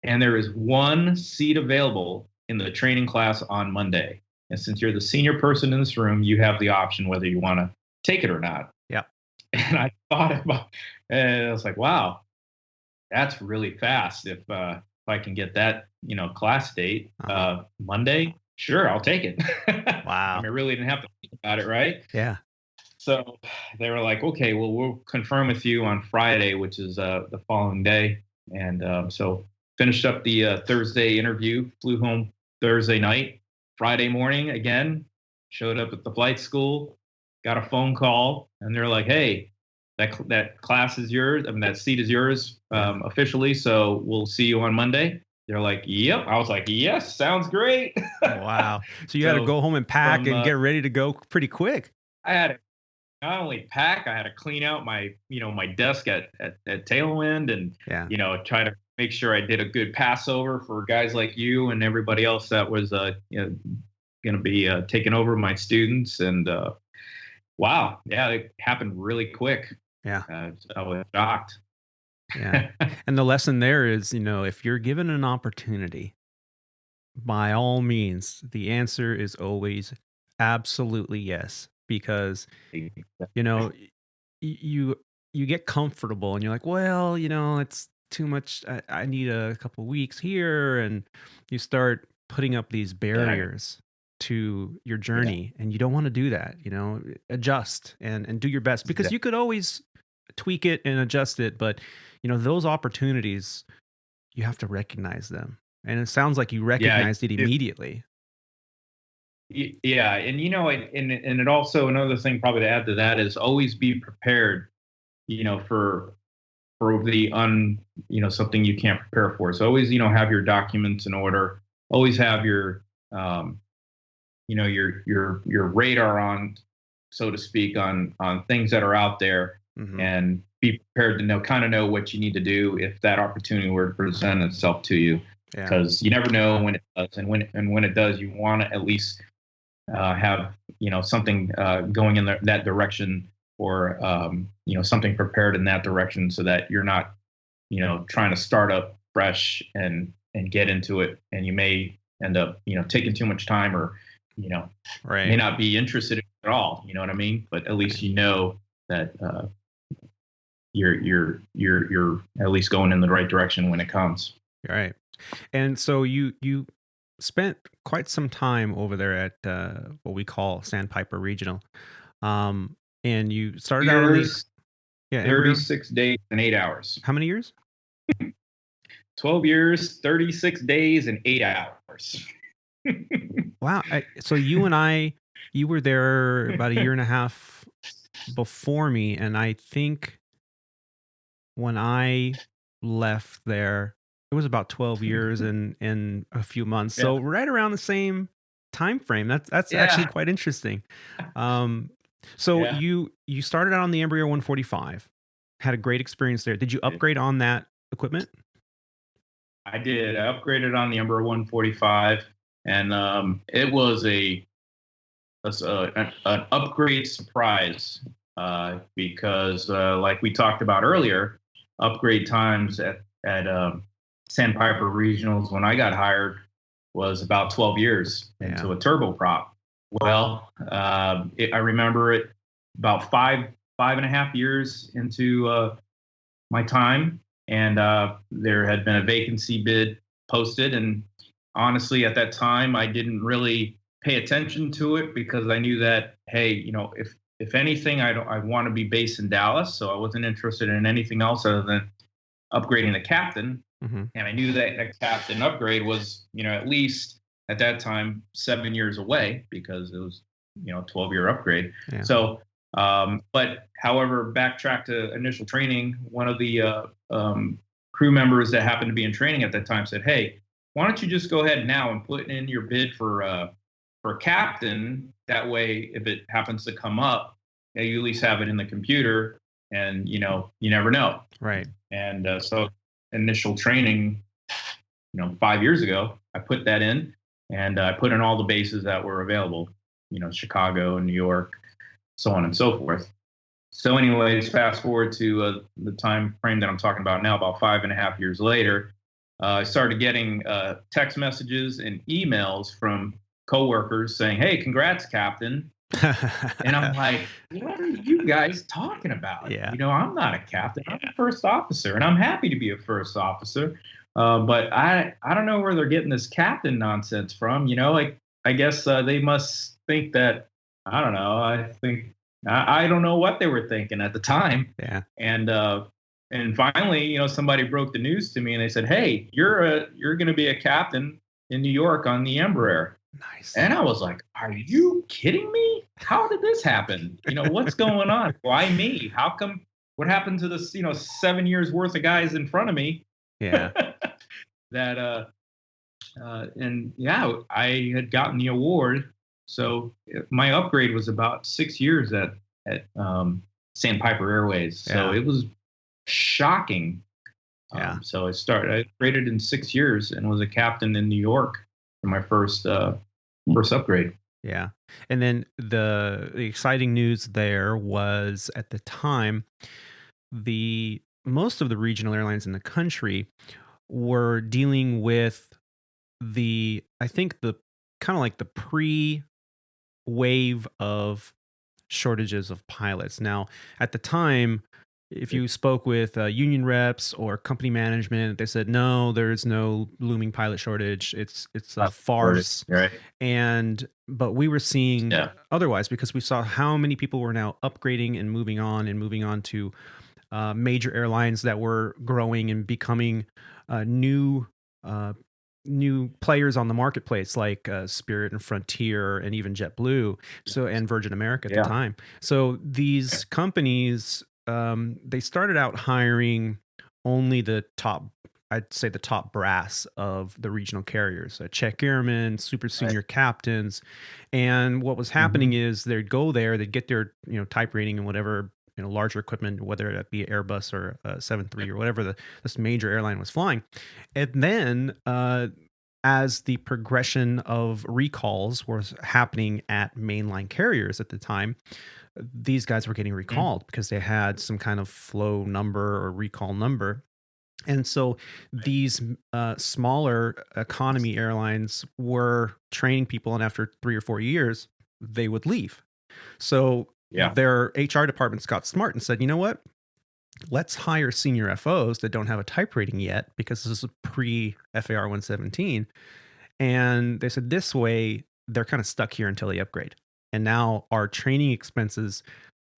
And there is one seat available in the training class on Monday. And since you're the senior person in this room, you have the option whether you want to take it or not. Yeah. And I thought about, and I was like, wow, that's really fast. If I can get that, class date Monday, sure, I'll take it. Wow. I mean, I really didn't have to think about it, right? Yeah. So they were like, okay, well, we'll confirm with you on Friday, which is the following day. And so finished up the Thursday interview, flew home Thursday night. Friday morning, again, showed up at the flight school, got a phone call, and they're like, hey, that class is yours. I mean, that seat is yours officially, so we'll see you on Monday. They're like, yep. I was like, yes, sounds great. Wow. So you had to go home and pack and get ready to go pretty quick. I had to not only pack, I had to clean out my desk at Tailwind and, try to make sure I did a good Passover for guys like you and everybody else that was, going to be taking over my students. And wow, yeah, it happened really quick. Yeah, I was shocked. Yeah, and the lesson there is, if you're given an opportunity, by all means, the answer is always absolutely yes, because you get comfortable and you're like, well, it's too much. I need a couple weeks here, and you start putting up these barriers to your journey, and you don't want to do that. Adjust and do your best, because you could always tweak it and adjust it, but those opportunities, you have to recognize them, and it sounds like you recognized it immediately. Yeah, and and it also, another thing probably to add to that is always be prepared, for the something you can't prepare for. So always, have your documents in order. Always have your your radar on, so to speak, on things that are out there, and be prepared to know what you need to do if that opportunity were to present itself to you, because you never know when it does, and when it does, you want to at least have something going in that direction, or something prepared in that direction, so that you're not trying to start up fresh and get into it, and you may end up taking too much time, or may not be interested in it at all. You know what I mean? But at least that you're at least going in the right direction when it comes. Right. And so you spent quite some time over there at what we call Sandpiper Regional, and you started out. Yeah, Embraer. 36 days and 8 hours. How many years? 12 years, 36 days and 8 hours. Wow. So you were there about a year and a half before me, and I think when I left there, it was about 12 years and a few months. So right around the same time frame. That's actually quite interesting. So you started out on the Embraer 145, had a great experience there. Did you upgrade on that equipment? I did. I upgraded on the Embraer 145, and it was an upgrade surprise because, like we talked about earlier, upgrade times at Sandpiper Regionals when I got hired was about 12 years into a turboprop. Well, I remember it about five and a half years into my time, and there had been a vacancy bid posted. And honestly, at that time, I didn't really pay attention to it because I knew that, hey, if anything, I want to be based in Dallas, so I wasn't interested in anything else other than upgrading the captain. Mm-hmm. And I knew that a captain upgrade was, at least at that time 7 years away because it was, 12-year upgrade. Yeah. So, but however, backtrack to initial training, one of the crew members that happened to be in training at that time said, "Hey, why don't you just go ahead now and put in your bid for captain? That way, if it happens to come up, you at least have it in the computer, and you never know." Right. And so initial training, 5 years ago, I put that in, and I put in all the bases that were available, Chicago, New York, so on and so forth. So anyways, fast forward to the time frame that I'm talking about now, about 5.5 years later, I started getting text messages and emails from coworkers saying, "Hey, congrats, Captain." And I'm like, what are you guys talking about? Yeah. I'm not a captain. I'm a first officer, and I'm happy to be a first officer. But I don't know where they're getting this captain nonsense from. I guess they must think that, I don't know. I don't know what they were thinking at the time. Yeah. And finally, somebody broke the news to me, and they said, "Hey, you're going to be a captain in New York on the Embraer." Nice. And I was like, "Are you kidding me? How did this happen? What's going on? Why me? How come? What happened to this, 7 years worth of guys in front of me?" Yeah. I had gotten the award. So my upgrade was about 6 years at Sandpiper Airways. So it was shocking. Yeah. So I upgraded in 6 years and was a captain in New York for my first upgrade. Yeah. And then the exciting news there was, at the time, most of the regional airlines in the country were dealing with I think the kind of like the pre-wave of shortages of pilots. Now, at the time, if you spoke with union reps or company management, they said, no, there's no looming pilot shortage. It's a farce. Right. But we were seeing otherwise, because we saw how many people were now upgrading and moving on to major airlines that were growing and becoming new players on the marketplace, like Spirit and Frontier and even JetBlue, and Virgin America at the time. So these companies, they started out hiring only I'd say the top brass of the regional carriers, check airmen, super senior captains. And what was happening is they'd go there, they'd get their type rating and whatever, larger equipment, whether it be Airbus or 73 or whatever this major airline was flying. And then as the progression of recalls was happening at mainline carriers at the time, these guys were getting recalled because they had some kind of flow number or recall number. And so these smaller economy airlines were training people, and after 3 or 4 years, they would leave. So their HR departments got smart and said, you know what? Let's hire senior FOs that don't have a type rating yet, because this is pre-FAR 117. And they said, this way, they're kind of stuck here until they upgrade. And now our training expenses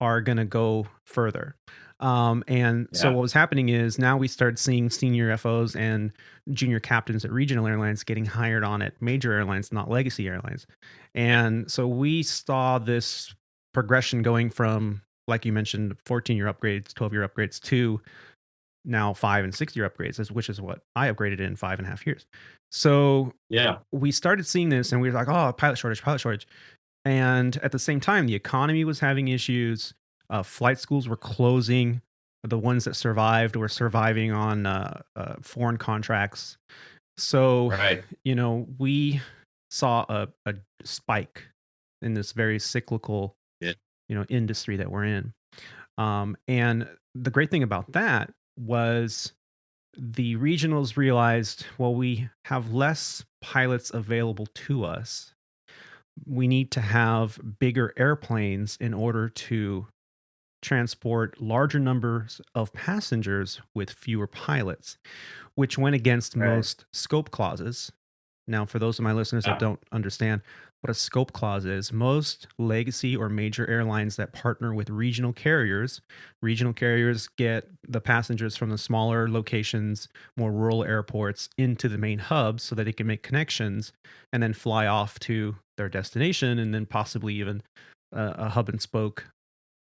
are going to go further. And so what was happening is now we started seeing senior FOs and junior captains at regional airlines getting hired on at major airlines, not legacy airlines. And so we saw this progression going from, like you mentioned, 14-year upgrades, 12-year upgrades to now 5 and 6-year upgrades, which is what I upgraded in 5.5 years. So we started seeing this and we were like, oh, pilot shortage. And at the same time, the economy was having issues. Flight schools were closing. The ones that survived were surviving on foreign contracts. So, we saw a spike in this very cyclical, industry that we're in. And the great thing about that was the regionals realized, well, we have less pilots available to us. We need to have bigger airplanes in order to transport larger numbers of passengers with fewer pilots, which went against most scope clauses. Now, for those of my listeners that don't understand what a scope clause is, most legacy or major airlines that partner with regional carriers get the passengers from the smaller locations, more rural airports into the main hubs so that they can make connections and then fly off to their destination, and then possibly even a hub and spoke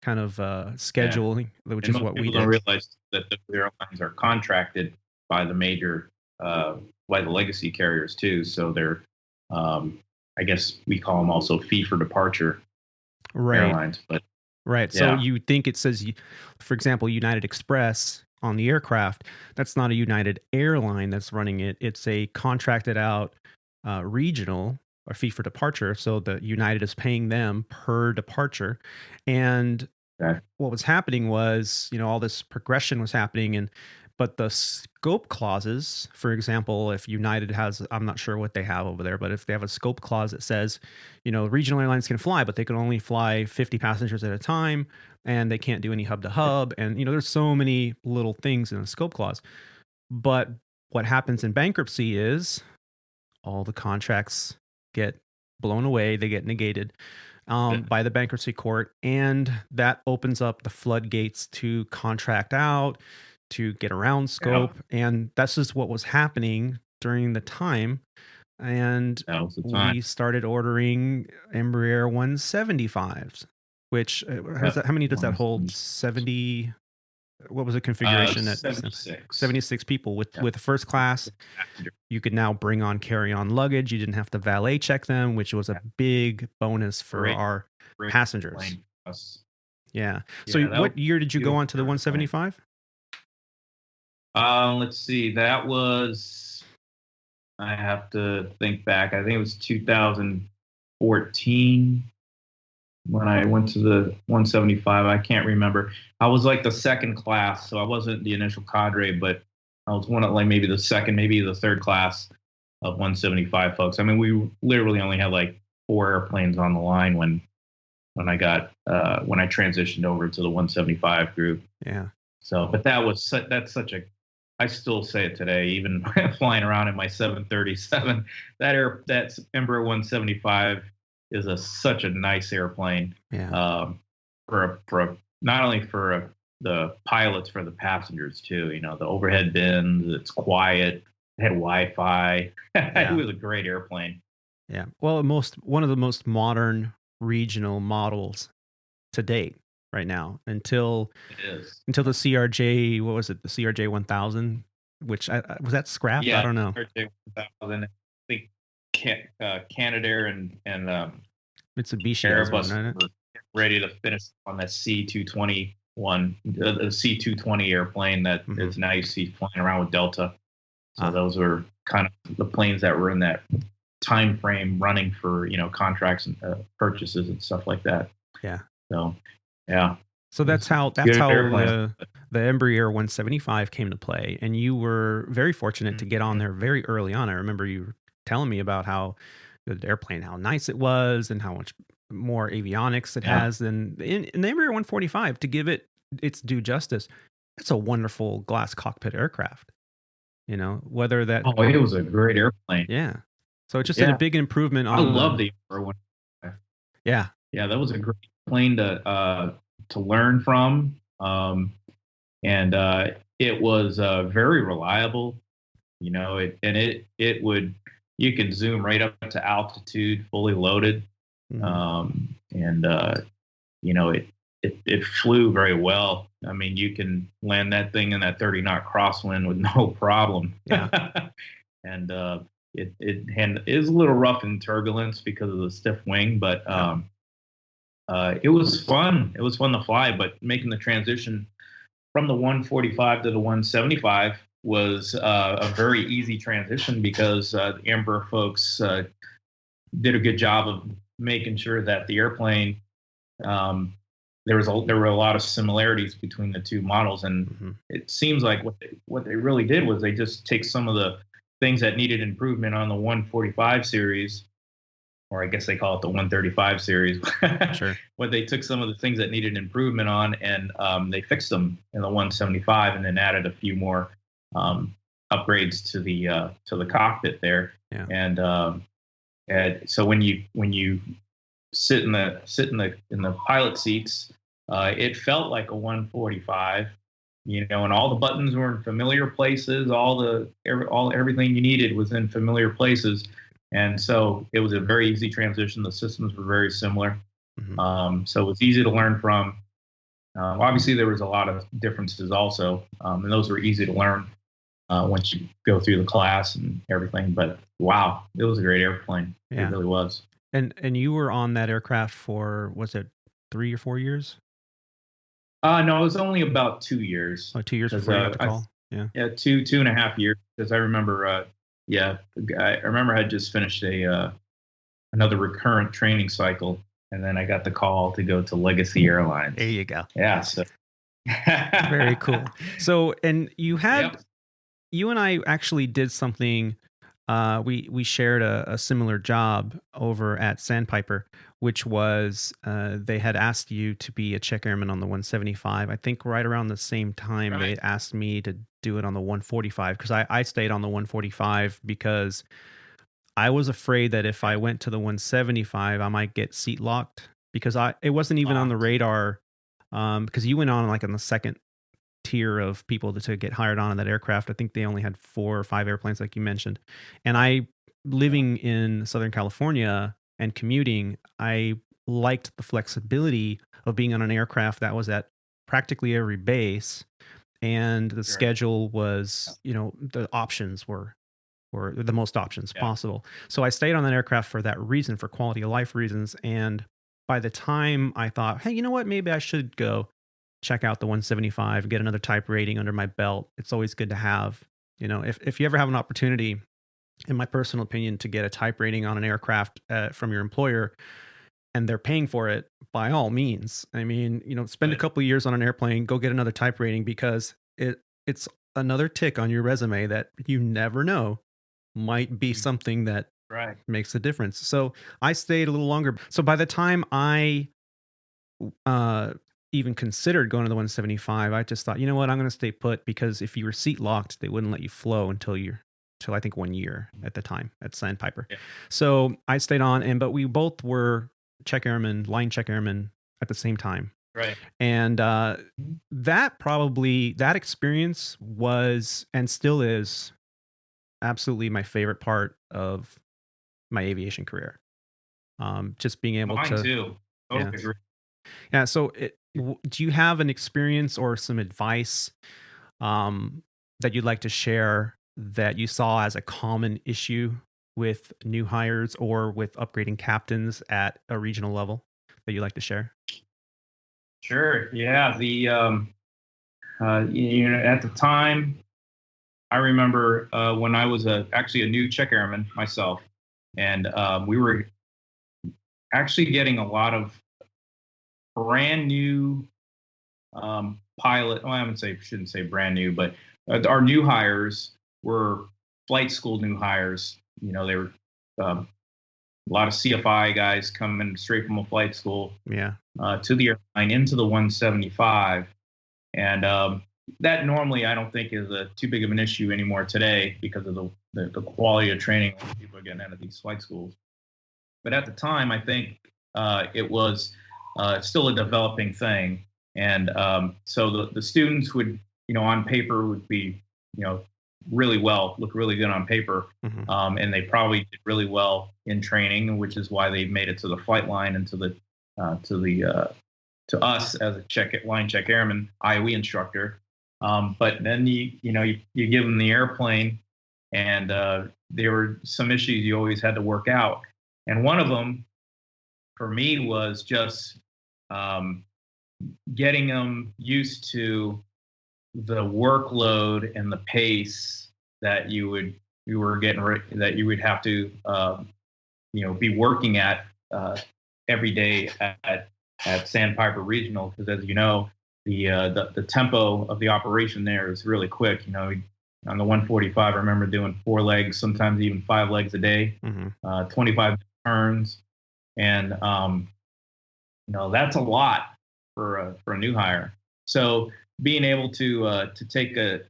kind of scheduling, which is what we don't realize that the airlines are contracted by the major by the legacy carriers too, so they're I guess we call them also fee for departure airlines. But so you think it says, for example, United Express on the aircraft, that's not a United airline that's running it. It's a contracted out regional or fee for departure. So the United is paying them per departure. And what was happening was, all this progression was happening, but the scope clauses, for example, if United has, I'm not sure what they have over there, but if they have a scope clause that says, regional airlines can fly, but they can only fly 50 passengers at a time, and they can't do any hub to hub. And, there's so many little things in the scope clause. But what happens in bankruptcy is all the contracts get blown away. They get negated by the bankruptcy court. And that opens up the floodgates to contract out, to get around scope. And that's just what was happening during the time. And we started ordering Embraer 175s, which how many does that hold? 70. What was the configuration at 76 people with first class? You could now bring on carry-on luggage. You didn't have to valet check them, which was a big bonus for our passengers. Yeah. So what year did you go on to the 175? Let's see. That was, I have to think back. I think it was 2014 when I went to the 175. I can't remember. I was like the second class, so I wasn't the initial cadre, but I was one of maybe the second, maybe the third class of 175 folks. I mean, we literally only had 4 airplanes on the line when I got when I transitioned over to the 175 group. Yeah. So, but that's such a, I still say it today, even flying around in my 737. That Embraer 175 is such a nice airplane. Yeah. For not only for the pilots, for the passengers too. The overhead bins. It's quiet. It had Wi-Fi. It was a great airplane. Yeah. Well, one of the most modern regional models to date. Right now, until the CRJ, what was it? The CRJ 1000, which was that scrapped? I don't know. CRJ 1000. I think Canadair and Mitsubishi Airbus were ready to finish on that C220 one, the C220 airplane that is now you see flying around with Delta. So those were kind of the planes that were in that time frame running for contracts and purchases and stuff like that. Yeah. So. Yeah. So that's how the Embraer 175 came to play. And you were very fortunate to get on there very early on. I remember you telling me about how the airplane, how nice it was, and how much more avionics it has than in the Embraer 145. To give it its due justice, it's a wonderful glass cockpit aircraft. Whether that it was a great airplane. Yeah. So it just did a big improvement on. I love the Embraer 145. Yeah. Yeah, that was a great plane to learn from. and it was very reliable. You know, it would, you could zoom right up to altitude, fully loaded, and you know, it flew very well. I mean, you can land that thing in that 30-knot crosswind with no problem. Yeah. And it is a little rough in turbulence because of the stiff wing, but it was fun. It was fun to fly, but making the transition from the 145 to the 175 was a very easy transition because the Embraer folks did a good job of making sure that the airplane, there were a lot of similarities between the two models, and it seems like what they really did was they just take some of the things that needed improvement on the 145 series, or I guess they call it the 135 series. Sure. But they took some of the things that needed improvement on, and they fixed them in the 175, and then added a few more upgrades to the cockpit there. Yeah. And so when you sit in the pilot seats, it felt like a 145. You know, and all the buttons were in familiar places. Everything you needed was in familiar places. And so it was a very easy transition. The systems were very similar. So it was easy to learn from. Obviously, there was a lot of differences also, and those were easy to learn once you go through the class and everything. But wow, it was a great airplane. Yeah. It really was. And you were on that aircraft for, was it 3 or 4 years? No, it was only about 2 years. Oh, 2 years before you got the call? Yeah, 2.5 years. Because I remember, I remember I had just finished another recurrent training cycle, and then I got the call to go to Legacy Airlines. There you go. Yeah, so very cool. So, and you had, you and I actually did something. We shared a similar job over at Sandpiper, which was they had asked you to be a check airman on the 175. I think right around the same time they asked me to do it on the 145, because I stayed on the 145 because I was afraid that if I went to the 175, I might get seat locked, because it wasn't even on the radar, because you went on like on the second tier of people to get hired on that aircraft. I think they only had 4 or 5 airplanes, like you mentioned. And I, living in Southern California and commuting, I liked the flexibility of being on an aircraft that was at practically every base, and the schedule was, you know, the options were the most options possible. So I stayed on that aircraft for that reason, for quality of life reasons. And by the time I thought, hey, you know what, maybe I should go check out the 175, get another type rating under my belt. It's always good to have, you know, if you ever have an opportunity, in my personal opinion, to get a type rating on an aircraft from your employer, and they're paying for it, by all means. I mean, you know, spend a couple of years on an airplane, go get another type rating, because it's another tick on your resume that you never know might be something that makes a difference. So I stayed a little longer. So by the time I even considered going to the 175, I just thought, you know what, I'm going to stay put, because if you were seat locked, they wouldn't let you flow until I think 1 year at the time at Sandpiper. Yeah. So I stayed on, but we both were check airmen, line check airmen at the same time. Right. And that experience was, and still is, absolutely my favorite part of my aviation career. Just being able Mine to. Too. Totally agree. Yeah. So do you have an experience or some advice that you'd like to share that you saw as a common issue with new hires or with upgrading captains at a regional level that you'd like to share? Sure. Yeah. The you know, at the time, I remember when I was actually a new check airman myself, and we were actually getting a lot of brand new pilot. Well, shouldn't say brand new, but our new hires were flight school new hires. You know, they were a lot of CFI guys coming straight from a flight school. Yeah. To the airline, into the 175, and that normally I don't think is too big of an issue anymore today, because of the quality of training people are getting out of these flight schools. But at the time, I think it was still a developing thing, and so the students would on paper would be, look really good on paper. Mm-hmm. And they probably did really well in training, which is why they made it to the flight line and to us as a line check airman, IOE instructor. But then you give them the airplane, and there were some issues you always had to work out. And one of them for me was just getting them used to the workload and the pace that you would have to be working at every day at Sandpiper Regional, because as you know, the tempo of the operation there is really quick. On the 145, I remember doing 4 legs, sometimes even 5 legs a day, 25 turns, and that's a lot for a new hire. So being able to take when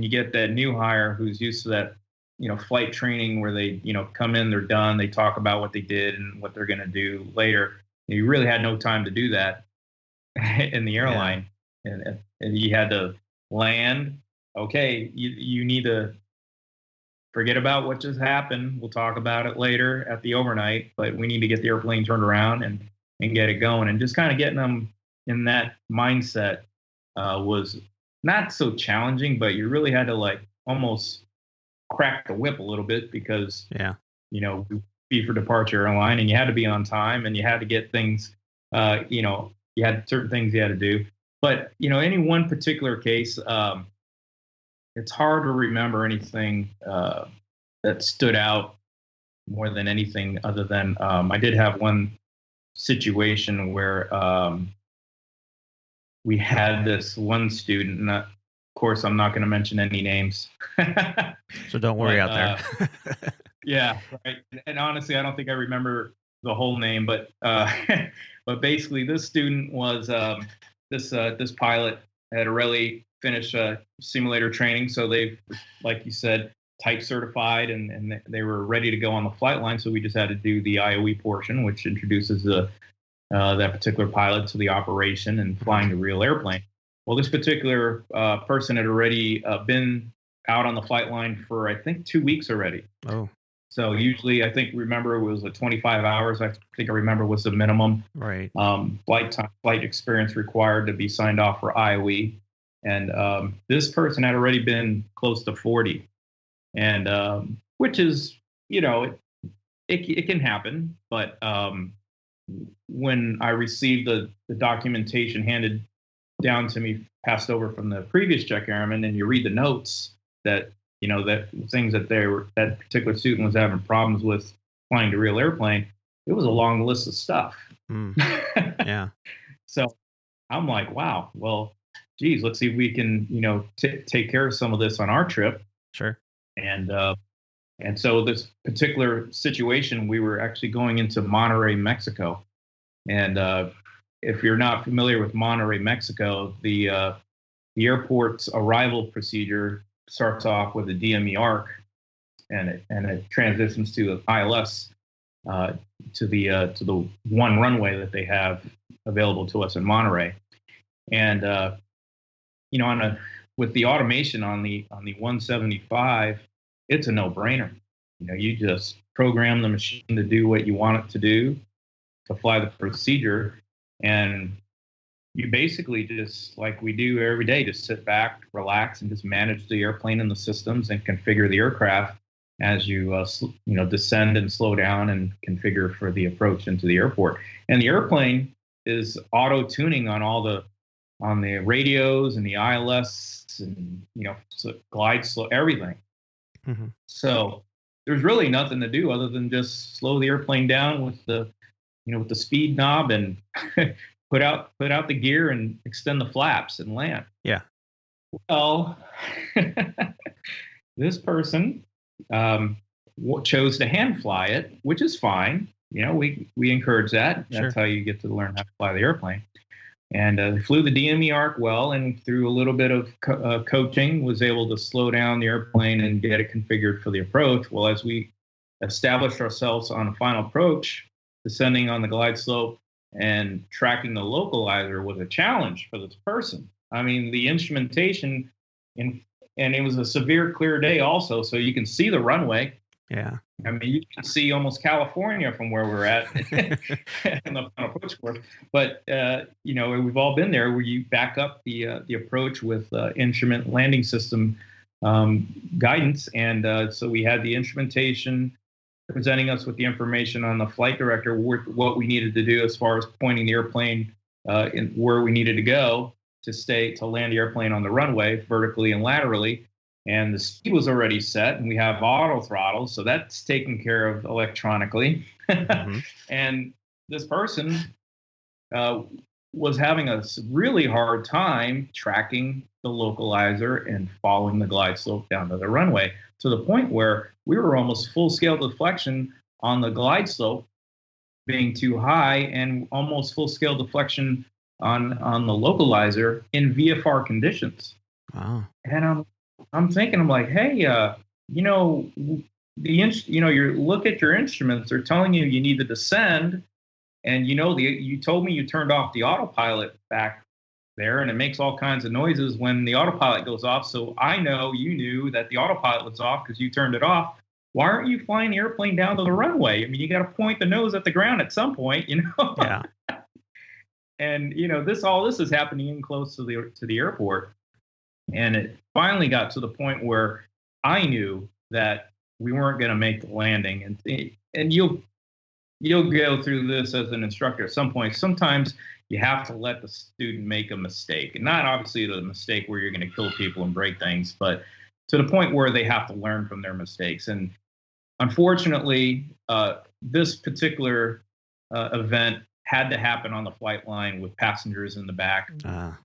you get that new hire who's used to that flight training where they come in, they're done, they talk about what they did and what they're going to do later. You really had no time to do that in the airline, and you had to land. Okay, you need to forget about what just happened. We'll talk about it later at the overnight, but we need to get the airplane turned around and get it going. And just kind of getting them in that mindset was not so challenging, but you really had to almost crack the whip a little bit, because be for departure airline, and you had to be on time, and you had to get things, you had certain things you had to do. But any one particular case, it's hard to remember anything that stood out more than anything, other than I did have one situation where we had this one student, and of course I'm not going to mention any names. So don't worry out there. Yeah, right. And honestly, I don't think I remember the whole name, but but basically this student was this pilot had already finished simulator training, so they, like you said, type certified, and they were ready to go on the flight line. So we just had to do the IOE portion, which introduces that particular pilot to the operation and flying the real airplane. Well, this particular person had already been out on the flight line for, I think, 2 weeks already. Oh. So usually, remember, it was 25 hours. I think I remember was the minimum flight experience required to be signed off for IOE. And this person had already been close to 40, and which is, it can happen. But when I received the documentation handed down to me, passed over from the previous check airman, and you read the notes that that things that that particular student was having problems with flying the real airplane, it was a long list of stuff. Yeah. So I'm like, wow, well, geez, let's see if we can, take care of some of this on our trip. Sure. And so this particular situation, we were actually going into Monterrey, Mexico. And if you're not familiar with Monterrey, Mexico, the airport's arrival procedure starts off with a DME arc, and it transitions to ILS to the one runway that they have available to us in Monterey. And with the automation on the 175, it's a no-brainer. You just program the machine to do what you want it to do, to fly the procedure, and you basically, just like we do every day, just sit back, relax, and just manage the airplane and the systems and configure the aircraft as you descend and slow down and configure for the approach into the airport. And the airplane is auto tuning on the radios and the ILS and glide slow, everything. Mm-hmm. So there's really nothing to do other than just slow the airplane down with the speed knob and put out the gear and extend the flaps and land. Yeah. Well, this person chose to hand fly it, which is fine. We encourage that. Sure. That's how you get to learn how to fly the airplane. And they flew the DME arc well, and through a little bit of coaching, was able to slow down the airplane and get it configured for the approach. Well, as we established ourselves on a final approach, descending on the glide slope and tracking the localizer was a challenge for this person. I mean, the instrumentation, and it was a severe clear day also, so you can see the runway. Yeah. I mean, you can see almost California from where we're at in the approach course. But we've all been there, where you back up the approach with instrument landing system guidance, and so we had the instrumentation presenting us with the information on the flight director, what we needed to do as far as pointing the airplane in where we needed to go to land the airplane on the runway vertically and laterally. And the speed was already set, and we have auto throttle, so that's taken care of electronically. Mm-hmm. And this person was having a really hard time tracking the localizer and following the glide slope down to the runway, to the point where we were almost full-scale deflection on the glide slope being too high, and almost full-scale deflection on the localizer in VFR conditions. Wow. And I'm thinking, I'm like, hey, you look at your instruments. They're telling you need to descend, and you told me you turned off the autopilot back there, and it makes all kinds of noises when the autopilot goes off. So I know you knew that the autopilot was off because you turned it off. Why aren't you flying the airplane down to the runway? I mean, you got to point the nose at the ground at some point, Yeah. And all this is happening in close to the airport. And it finally got to the point where I knew that we weren't going to make the landing. And you'll go through this as an instructor at some point. Sometimes you have to let the student make a mistake, and not obviously the mistake where you're going to kill people and break things, but to the point where they have to learn from their mistakes. And unfortunately, this particular event had to happen on the flight line with passengers in the back.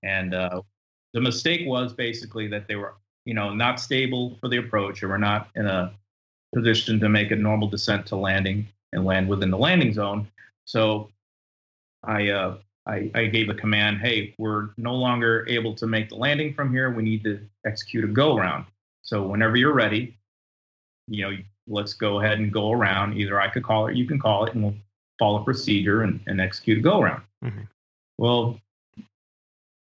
And the mistake was basically that they were, not stable for the approach, or were not in a position to make a normal descent to landing and land within the landing zone. So I gave a command, hey, we're no longer able to make the landing from here. We need to execute a go around. So whenever you're ready, let's go ahead and go around. Either I could call it, you can call it, and we'll follow procedure and execute a go around. Mm-hmm. Well,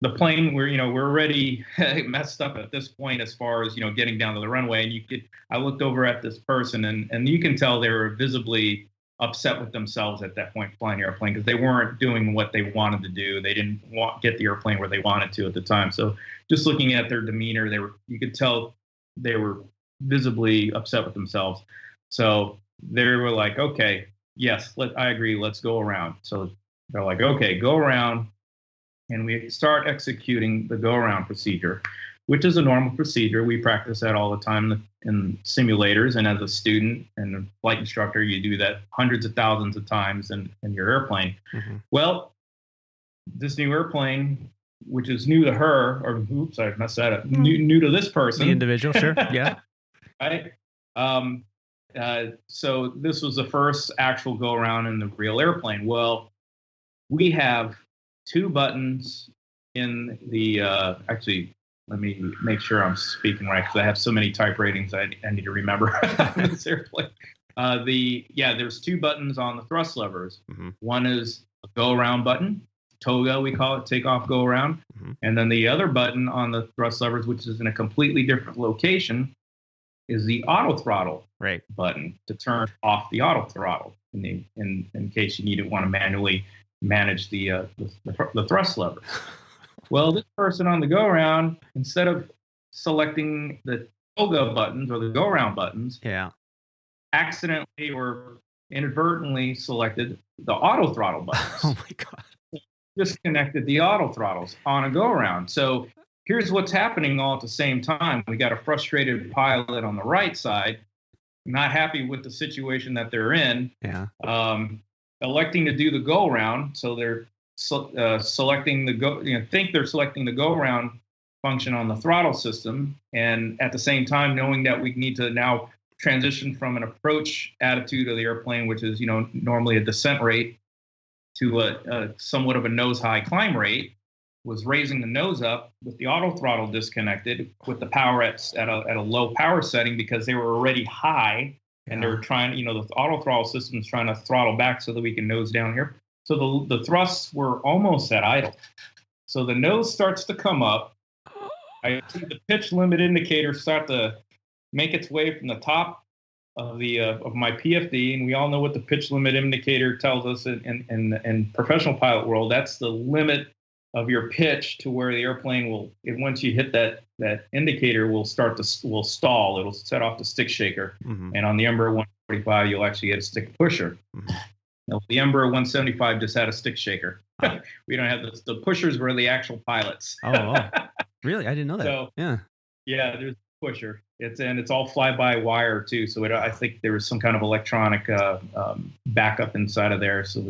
the plane, we're already messed up at this point as far as, getting down to the runway. And I looked over at this person, and you can tell they were visibly upset with themselves at that point flying the airplane, because they weren't doing what they wanted to do. They didn't get the airplane where they wanted to at the time. So just looking at their demeanor, you could tell they were visibly upset with themselves. So they were like, okay, yes, I agree. Let's go around. So they're like, okay, go around. And we start executing the go-around procedure, which is a normal procedure. We practice that all the time in simulators. And as a student and a flight instructor, you do that hundreds of thousands of times in your airplane. Mm-hmm. Well, this new airplane, which is new to her, or oops, I messed that up, new to this person. The individual, sure, yeah. Right? So this was the first actual go-around in the real airplane. Well, we have two buttons in the, actually, let me make sure I'm speaking right, because I have so many type ratings I need to remember in this airplane. There's two buttons on the thrust levers. Mm-hmm. One is a go-around button, TOGA we call it, take off, go around. Mm-hmm. And then the other button on the thrust levers, which is in a completely different location, is the auto throttle button to turn off the auto throttle in case you want to manually manage the thrust lever. Well, this person on the go-around, instead of selecting the TOGA buttons or the go-around buttons, accidentally or inadvertently selected the auto throttle buttons. Oh my God. Disconnected the auto throttles on a go-around. So here's what's happening all at the same time. We got a frustrated pilot on the right side, not happy with the situation that they're in. Yeah. Electing to do the go around, so they're selecting the go. Think they're selecting the go around function on the throttle system, and at the same time knowing that we need to now transition from an approach attitude of the airplane, which is normally a descent rate, to a somewhat of a nose high climb rate, was raising the nose up with the auto throttle disconnected, with the power at a low power setting, because they were already high. And they're trying, the auto throttle system is trying to throttle back so that we can nose down here. So the thrusts were almost at idle. So the nose starts to come up, I see the pitch limit indicator start to make its way from the top of the of my PFD, and we all know what the pitch limit indicator tells us in professional pilot world. That's the limit of your pitch to where the airplane will, once you hit that indicator, will stall. It'll set off the stick shaker, and on the Embraer 145, you'll actually get a stick pusher. Now, the Embraer 175 just had a stick shaker. We don't have the pushers were the actual pilots. Oh, really? I didn't know that. So, yeah, there's a pusher. It's all fly-by-wire too. So I think there was some kind of electronic backup inside of there. So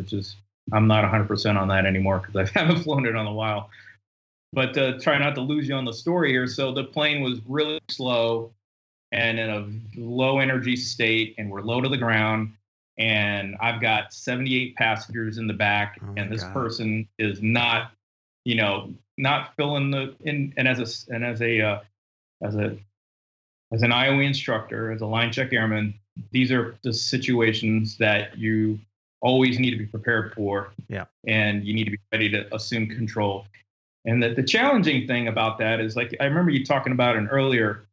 I'm not 100% on that anymore because I haven't flown it in a while. But try not to lose you on the story here. So the plane was really slow and in a low energy state, and we're low to the ground. And I've got 78 passengers in the back, and this person is not filling the in. And as an IOE instructor, as a line check airman, these are the situations that you always need to be prepared for. Yeah. And you need to be ready to assume control. And the challenging thing about that is, like, I remember you talking about in earlier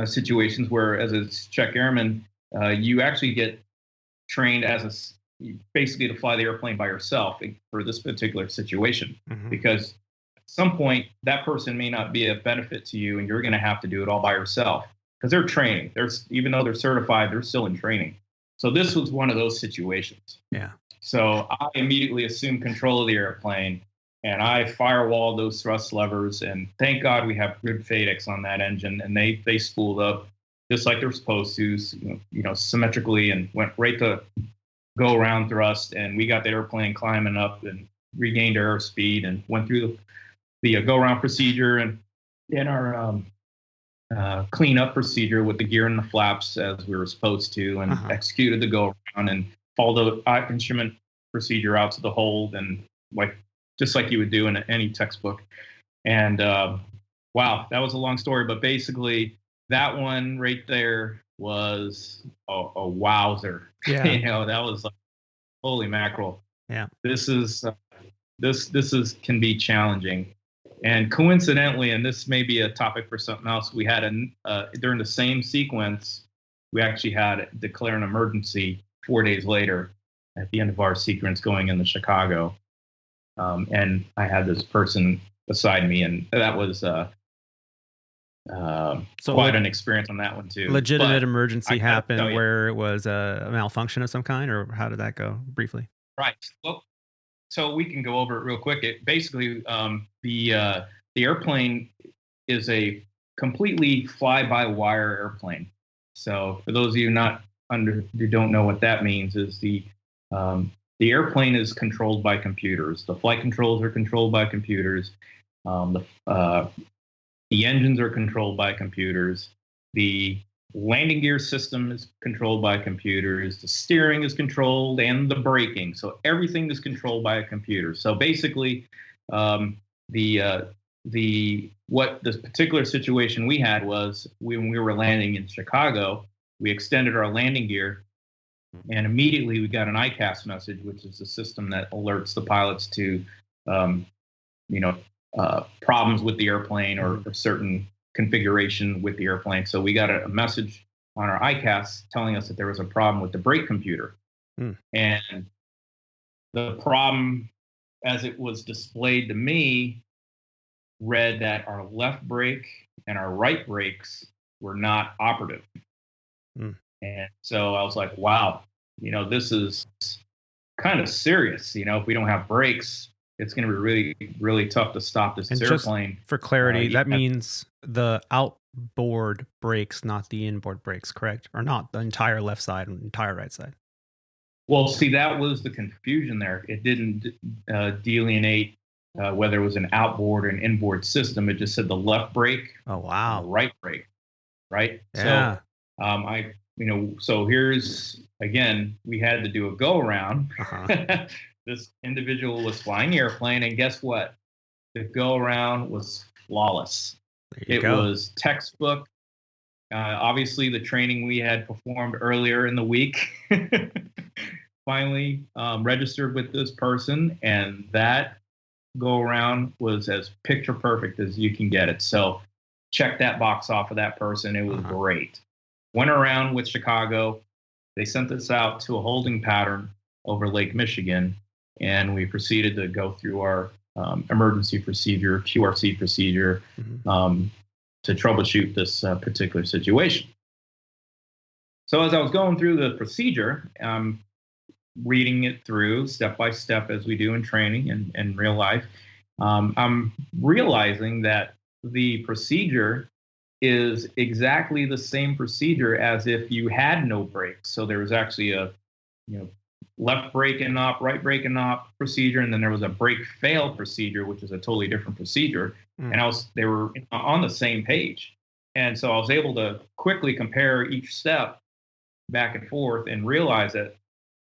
situations where, as a check airman, you actually get trained basically to fly the airplane by yourself for this particular situation, because at some point that person may not be a benefit to you, and you're going to have to do it all by yourself because they're training. Even though they're certified, they're still in training. So this was one of those situations. Yeah. So I immediately assumed control of the airplane, and I firewalled those thrust levers. And thank God we have good FADEX on that engine, and they spooled up just like they're supposed to, symmetrically, and went right to go around thrust. And we got the airplane climbing up and regained airspeed and went through the go around procedure and in our clean up procedure with the gear and the flaps as we were supposed to, and executed the go around and followed the instrument procedure out to the hold, and just like you would do in any textbook. And wow, that was a long story, but basically that one right there was a wowzer. Yeah. That was like, holy mackerel. Yeah. This can be challenging. And coincidentally, and this may be a topic for something else, we had during the same sequence, we actually had declare an emergency 4 days later at the end of our sequence going into Chicago. And I had this person beside me, and that was quite an experience on that one too. Legitimate emergency happened where it was a malfunction of some kind, or how did that go briefly? Right. Well, so we can go over it real quick. It basically, the airplane is a completely fly-by-wire airplane. So for those of you who don't know what that means, is the airplane is controlled by computers. The flight controls are controlled by computers. The engines are controlled by computers. The landing gear system is controlled by computers. The steering is controlled, and the braking. So everything is controlled by a computer. So basically, what this particular situation we had was when we were landing in Chicago, we extended our landing gear, and immediately we got an ICAS message, which is the system that alerts the pilots to, problems with the airplane or certain configuration with the airplane. So we got a message on our ICAS telling us that there was a problem with the brake computer. And the problem, as it was displayed to me, read that our left brake and our right brakes were not operative. And so I was like, wow, this is kind of serious. If we don't have brakes, it's going to be really, really tough to stop this airplane. Just for clarity, that means the outboard brakes, not the inboard brakes, correct? Or not the entire left side and entire right side? Well, see, that was the confusion there. It didn't delineate whether it was an outboard or an inboard system. It just said the left brake. Oh, wow. And the right brake, right? Yeah. So, so here's, again, we had to do a go around. This individual was flying the airplane, and guess what? The go around was flawless. It was textbook. Obviously, the training we had performed earlier in the week finally registered with this person, and that go around was as picture perfect as you can get it. So checked that box off of that person. It was great. Went around with Chicago. They sent us out to a holding pattern over Lake Michigan, and we proceeded to go through our emergency procedure, QRC procedure, to troubleshoot this particular situation. So as I was going through the procedure, reading it through step by step as we do in training and real life, I'm realizing that the procedure is exactly the same procedure as if you had no brakes. So there was actually a left brake and op, right brake and op procedure, and then there was a brake fail procedure, which is a totally different procedure. And they were on the same page, and so I was able to quickly compare each step back and forth and realize that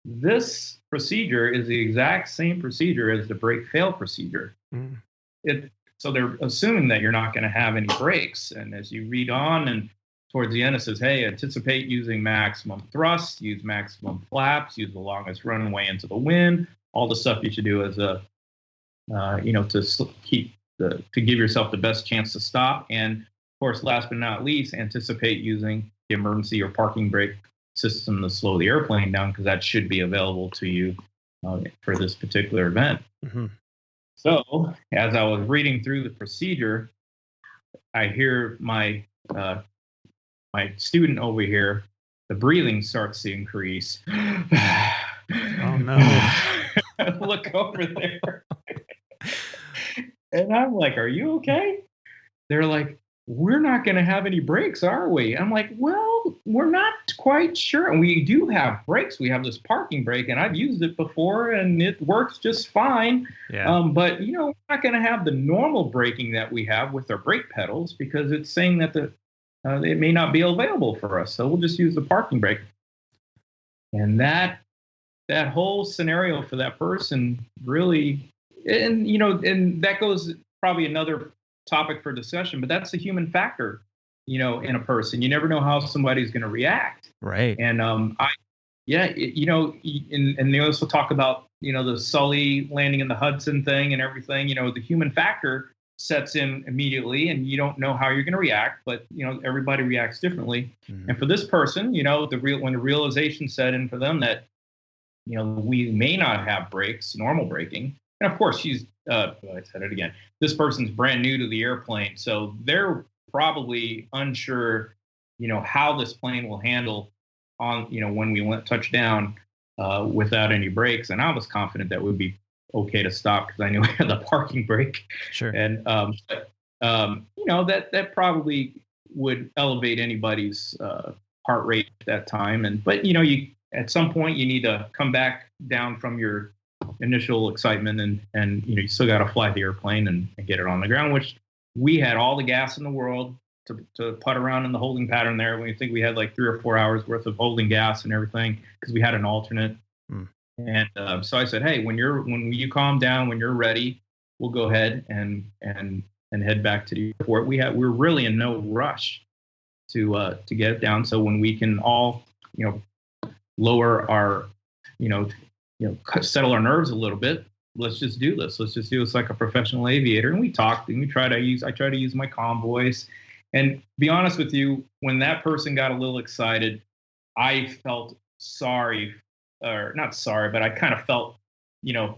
this procedure is the exact same procedure as the brake fail procedure. So they're assuming that you're not going to have any brakes. And as you read on and towards the end, it says, hey, anticipate using maximum thrust, use maximum flaps, use the longest runway into the wind, all the stuff you should do as a, to give yourself the best chance to stop. And of course, last but not least, anticipate using the emergency or parking brake system to slow the airplane down, because that should be available to you for this particular event. So as I was reading through the procedure, I hear my student over here, the breathing starts to increase. Oh no. Look over there. And I'm like, are you okay? They're like, we're not going to have any brakes, are we? I'm like, well, we're not quite sure. And we do have brakes. We have this parking brake, and I've used it before, and it works just fine. But, we're not going to have the normal braking that we have with our brake pedals, because it's saying that it may not be available for us. So we'll just use the parking brake. And that whole scenario for that person really, and that goes probably another topic for discussion, but that's the human factor, in a person. You never know how somebody's going to react. Right. And and they also talk about, the Sully landing in the Hudson thing and everything. The human factor sets in immediately, and you don't know how you're going to react, but everybody reacts differently. And for this person, when the realization set in for them that we may not have brakes, normal braking, and of course she's I said it again, this person's brand new to the airplane, so they're probably unsure how this plane will handle on when we touch down without any brakes. And I was confident that would be okay to stop, because I knew I had the parking brake. Sure. And that probably would elevate anybody's heart rate at that time. But you at some point you need to come back down from your initial excitement, and you still got to fly the airplane and get it on the ground, which we had all the gas in the world to putt around in the holding pattern there. We think we had like 3 or 4 hours worth of holding gas and everything, because we had an alternate. And so I said, hey, when you calm down, when you're ready, we'll go ahead and head back to the airport. We're really in no rush to get it down. So when we can all lower our settle our nerves a little bit, let's just do this. Let's just do this like a professional aviator. And we talked, and I try to use my calm voice. And be honest with you, when that person got a little excited, I felt sorry, or not sorry, but I kind of felt,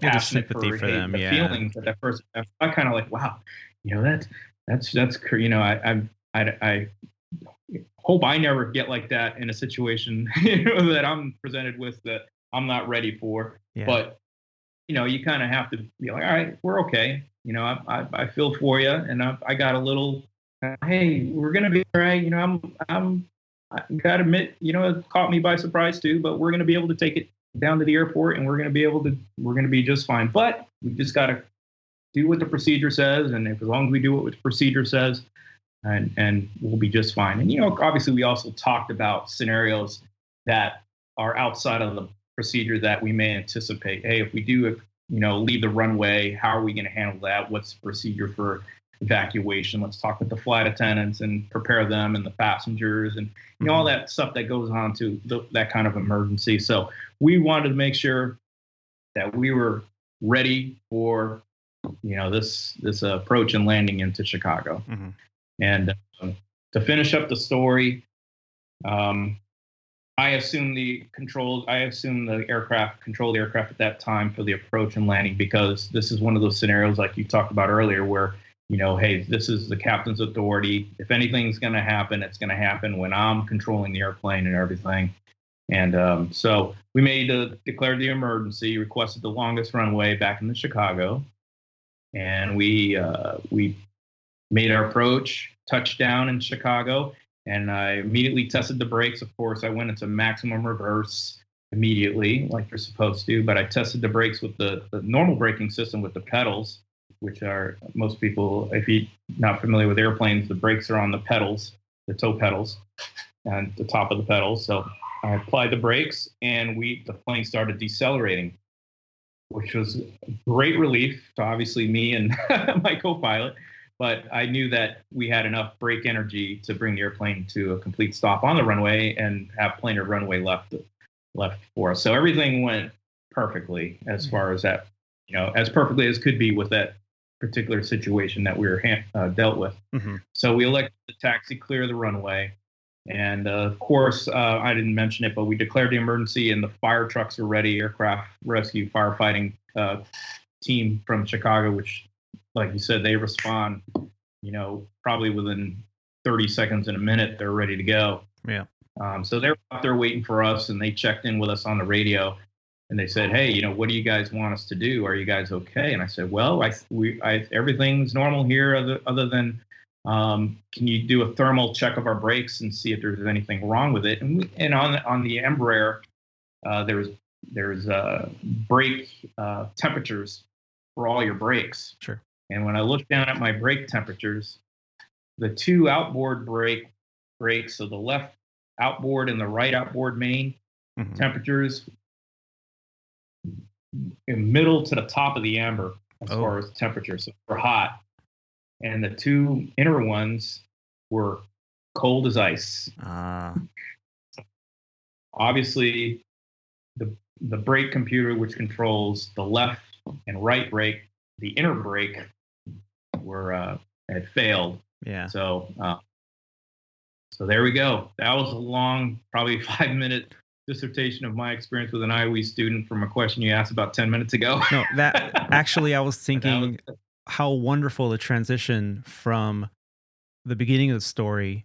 passionate for them, the feelings that that person. I kind of like, wow, that's I hope I never get like that in a situation that I'm presented with that I'm not ready for. But you kind of have to be like, all right, we're okay. I feel for you, and I got a little. Hey, we're gonna be all right. I gotta admit, it caught me by surprise too. But we're gonna be able to take it down to the airport, and we're gonna be just fine. But we just gotta do what the procedure says, and as long as we do what the procedure says, and we'll be just fine. And obviously, we also talked about scenarios that are outside of the procedure that we may anticipate. Hey, if we do, leave the runway, how are we going to handle that? What's the procedure for evacuation? Let's talk with the flight attendants and prepare them and the passengers, and all that stuff that goes on to that kind of emergency. So we wanted to make sure that we were ready for this approach and landing into Chicago. And to finish up the story, I assumed the aircraft controlled the aircraft at that time for the approach and landing, because this is one of those scenarios like you talked about earlier where, hey, this is the captain's authority. If anything's going to happen, it's going to happen when I'm controlling the airplane and everything. And so we declared the emergency, requested the longest runway back into Chicago, and we made our approach, touchdown in Chicago. And I immediately tested the brakes. Of course, I went into maximum reverse immediately, like you're supposed to. But I tested the brakes with the normal braking system with the pedals, which are, most people, if you're not familiar with airplanes, the brakes are on the pedals, the toe pedals, and the top of the pedals. So I applied the brakes, and the plane started decelerating, which was great relief to obviously me and my co-pilot. But I knew that we had enough brake energy to bring the airplane to a complete stop on the runway and have plenty of runway left for us. So everything went perfectly as far as that, as perfectly as could be with that particular situation that we were dealt with. Mm-hmm. So we elected the taxi clear the runway. And of course, I didn't mention it, but we declared the emergency, and the fire trucks were ready, aircraft rescue firefighting team from Chicago, which, like you said, they respond, probably within 30 seconds in a minute, they're ready to go. Yeah. So they're out there waiting for us, and they checked in with us on the radio, and they said, "Hey, what do you guys want us to do? Are you guys okay?" And I said, "Well, everything's normal here, other than, can you do a thermal check of our brakes and see if there's anything wrong with it?" And on the Embraer, there's brake temperatures for all your brakes. Sure. And when I looked down at my brake temperatures, the two outboard brakes, so the left outboard and the right outboard main, mm-hmm. temperatures in middle to the top of the amber as far as temperature. So we're hot. And the two inner ones were cold as ice. Obviously, the brake computer, which controls the left and right brake, the inner brake, had failed. Yeah. So there we go. That was a long, probably 5-minute dissertation of my experience with an IOE student from a question you asked about 10 minutes ago. No, that actually, I was thinking how wonderful the transition from the beginning of the story,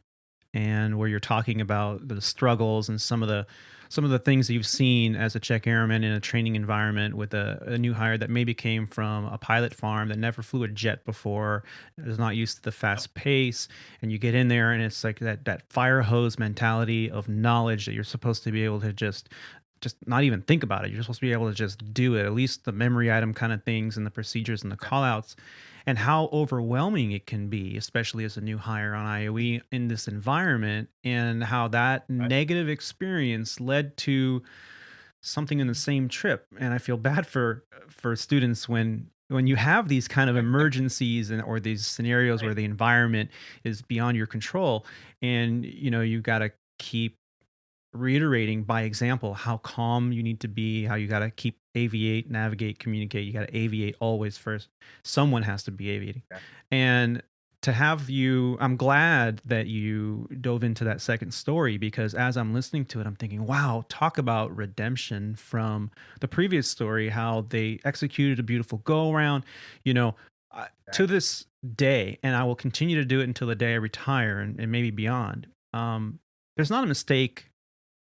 and where you're talking about the struggles and some of the things that you've seen as a check airman in a training environment with a new hire that maybe came from a pilot farm that never flew a jet before, is not used to the fast pace, and you get in there and it's like that fire hose mentality of knowledge that you're supposed to be able to just not even think about it. You're supposed to be able to just do it, at least the memory item kind of things and the procedures and the call outs, and how overwhelming it can be, especially as a new hire on IOE in this environment, and how that negative experience led to something in the same trip. And I feel bad for students when you have these kind of emergencies or these scenarios where the environment is beyond your control, and you got to keep reiterating by example how calm you need to be, how you got to keep aviate, navigate, communicate. You got to aviate always first. Someone has to be aviating. Okay. And to have you, I'm glad that you dove into that second story, because as I'm listening to it, I'm thinking, wow, talk about redemption from the previous story, how they executed a beautiful go around, to this day, and I will continue to do it until the day I retire and maybe beyond. There's not a mistake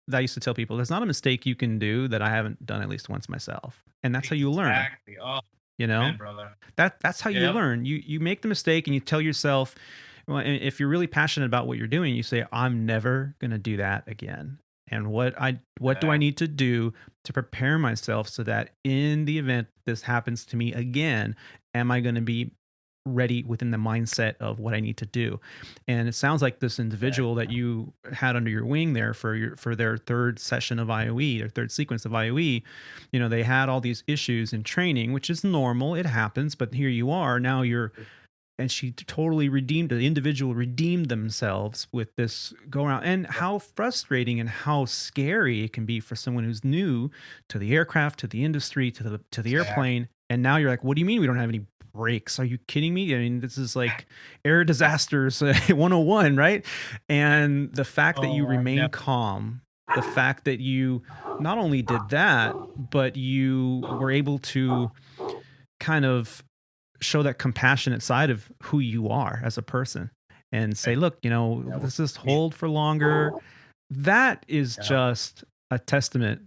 that I used to tell people, there's not a mistake you can do that I haven't done at least once myself. And that's how you learn. Exactly. Oh, man, brother. That's how you learn. You make the mistake and you tell yourself, well, if you're really passionate about what you're doing, you say, I'm never going to do that again. And what do I need to do to prepare myself so that in the event this happens to me again, am I going to be ready within the mindset of what I need to do? And it sounds like this individual that you had under your wing there for their third session of IOE, their third sequence of IOE, they had all these issues in training, which is normal. It happens, but here you are now. And she totally the individual redeemed themselves with this go around. And how frustrating and how scary it can be for someone who's new to the aircraft, to the industry, to the airplane. And now you're like, what do you mean we don't have any brakes. Are you kidding me? I mean, this is like air disasters 101, right? And the fact that you remain calm, the fact that you not only did that, but you were able to kind of show that compassionate side of who you are as a person and say, look, let's just hold for longer. That is just a testament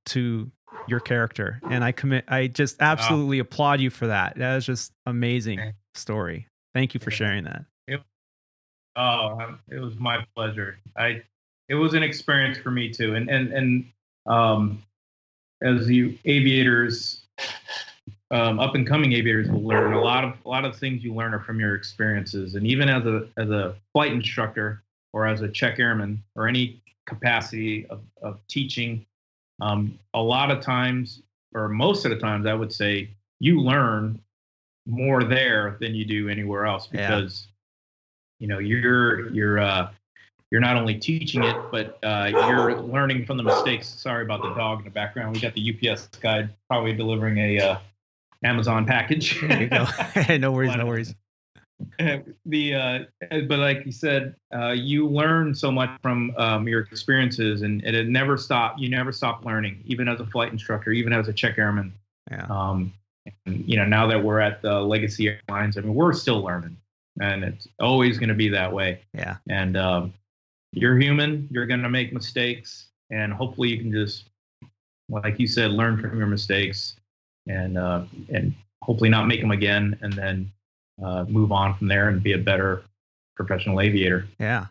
to your character. And I just absolutely applaud you for that. That is just amazing story. Thank you for sharing that. It was my pleasure. It was an experience for me too. And as you aviators, up and coming aviators will learn a lot of things you learn are from your experiences. And even as a flight instructor or as a check airman or any capacity of teaching, a lot of times, or most of the times, I would say you learn more there than you do anywhere else, because you're not only teaching it, but you're learning from the mistakes. Sorry about the dog in the background. We got the UPS guy probably delivering a Amazon package. There you go. No worries, no worries. But like you said, you learn so much from your experiences, and it never stopped. You never stop learning, even as a flight instructor, even as a check airman. Yeah. And, now that we're at the Legacy Airlines, I mean, we're still learning, and it's always going to be that way. Yeah. And you're human. You're going to make mistakes, and hopefully you can just, like you said, learn from your mistakes, and hopefully not make them again, and then move on from there and be a better professional aviator. Yeah,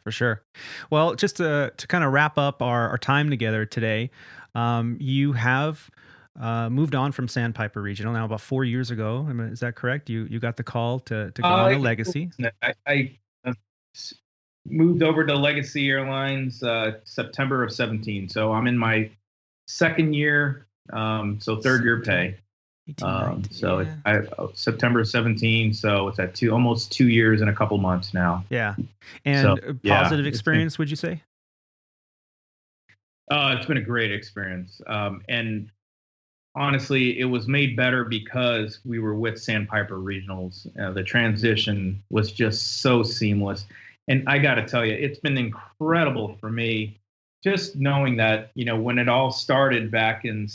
for sure. Well, just to kind of wrap up our time together today, you have moved on from Sandpiper Regional now about 4 years ago. Is that correct? You got the call to go on to Legacy. I moved over to Legacy Airlines September of 17. So I'm in my second year, so third year pay. September 17, so it's at almost 2 years and a couple months now. Yeah. And positive experience, would you say? It's been a great experience. And honestly, it was made better because we were with Sandpiper Regionals. The transition was just so seamless. And I got to tell you, it's been incredible for me just knowing that, when it all started back in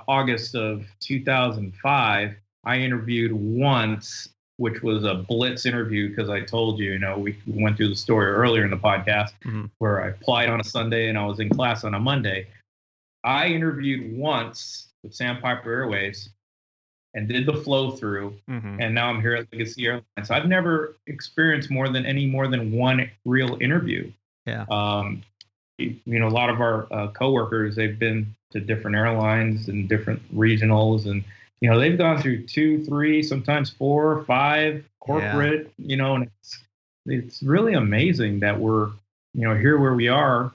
August of 2005, I interviewed once, which was a blitz interview, because I told you, we went through the story earlier in the podcast, where I applied on a Sunday and I was in class on a Monday. I interviewed once with Sandpiper Airways and did the flow through, and now I'm here at Legacy Airlines. So I've never experienced more than one real interview. Yeah. A lot of our coworkers, they've been to different airlines and different regionals, and they've gone through 2, 3, sometimes 4, 5 corporate. And it's really amazing that we're here where we are,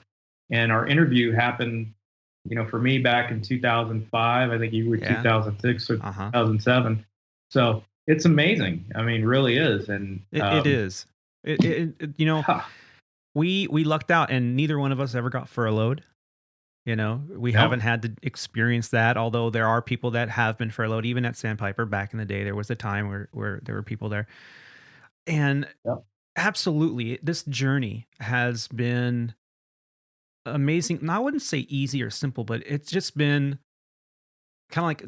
and our interview happened. For me back in 2005, I think you were 2006 or 2007. So it's amazing. I mean, really is, and it is. We lucked out, and neither one of us ever got furloughed. We haven't had to experience that, although there are people that have been furloughed. Even at Sandpiper back in the day, there was a time where there were people there. And absolutely, this journey has been amazing. Now, I wouldn't say easy or simple, but it's just been kind of like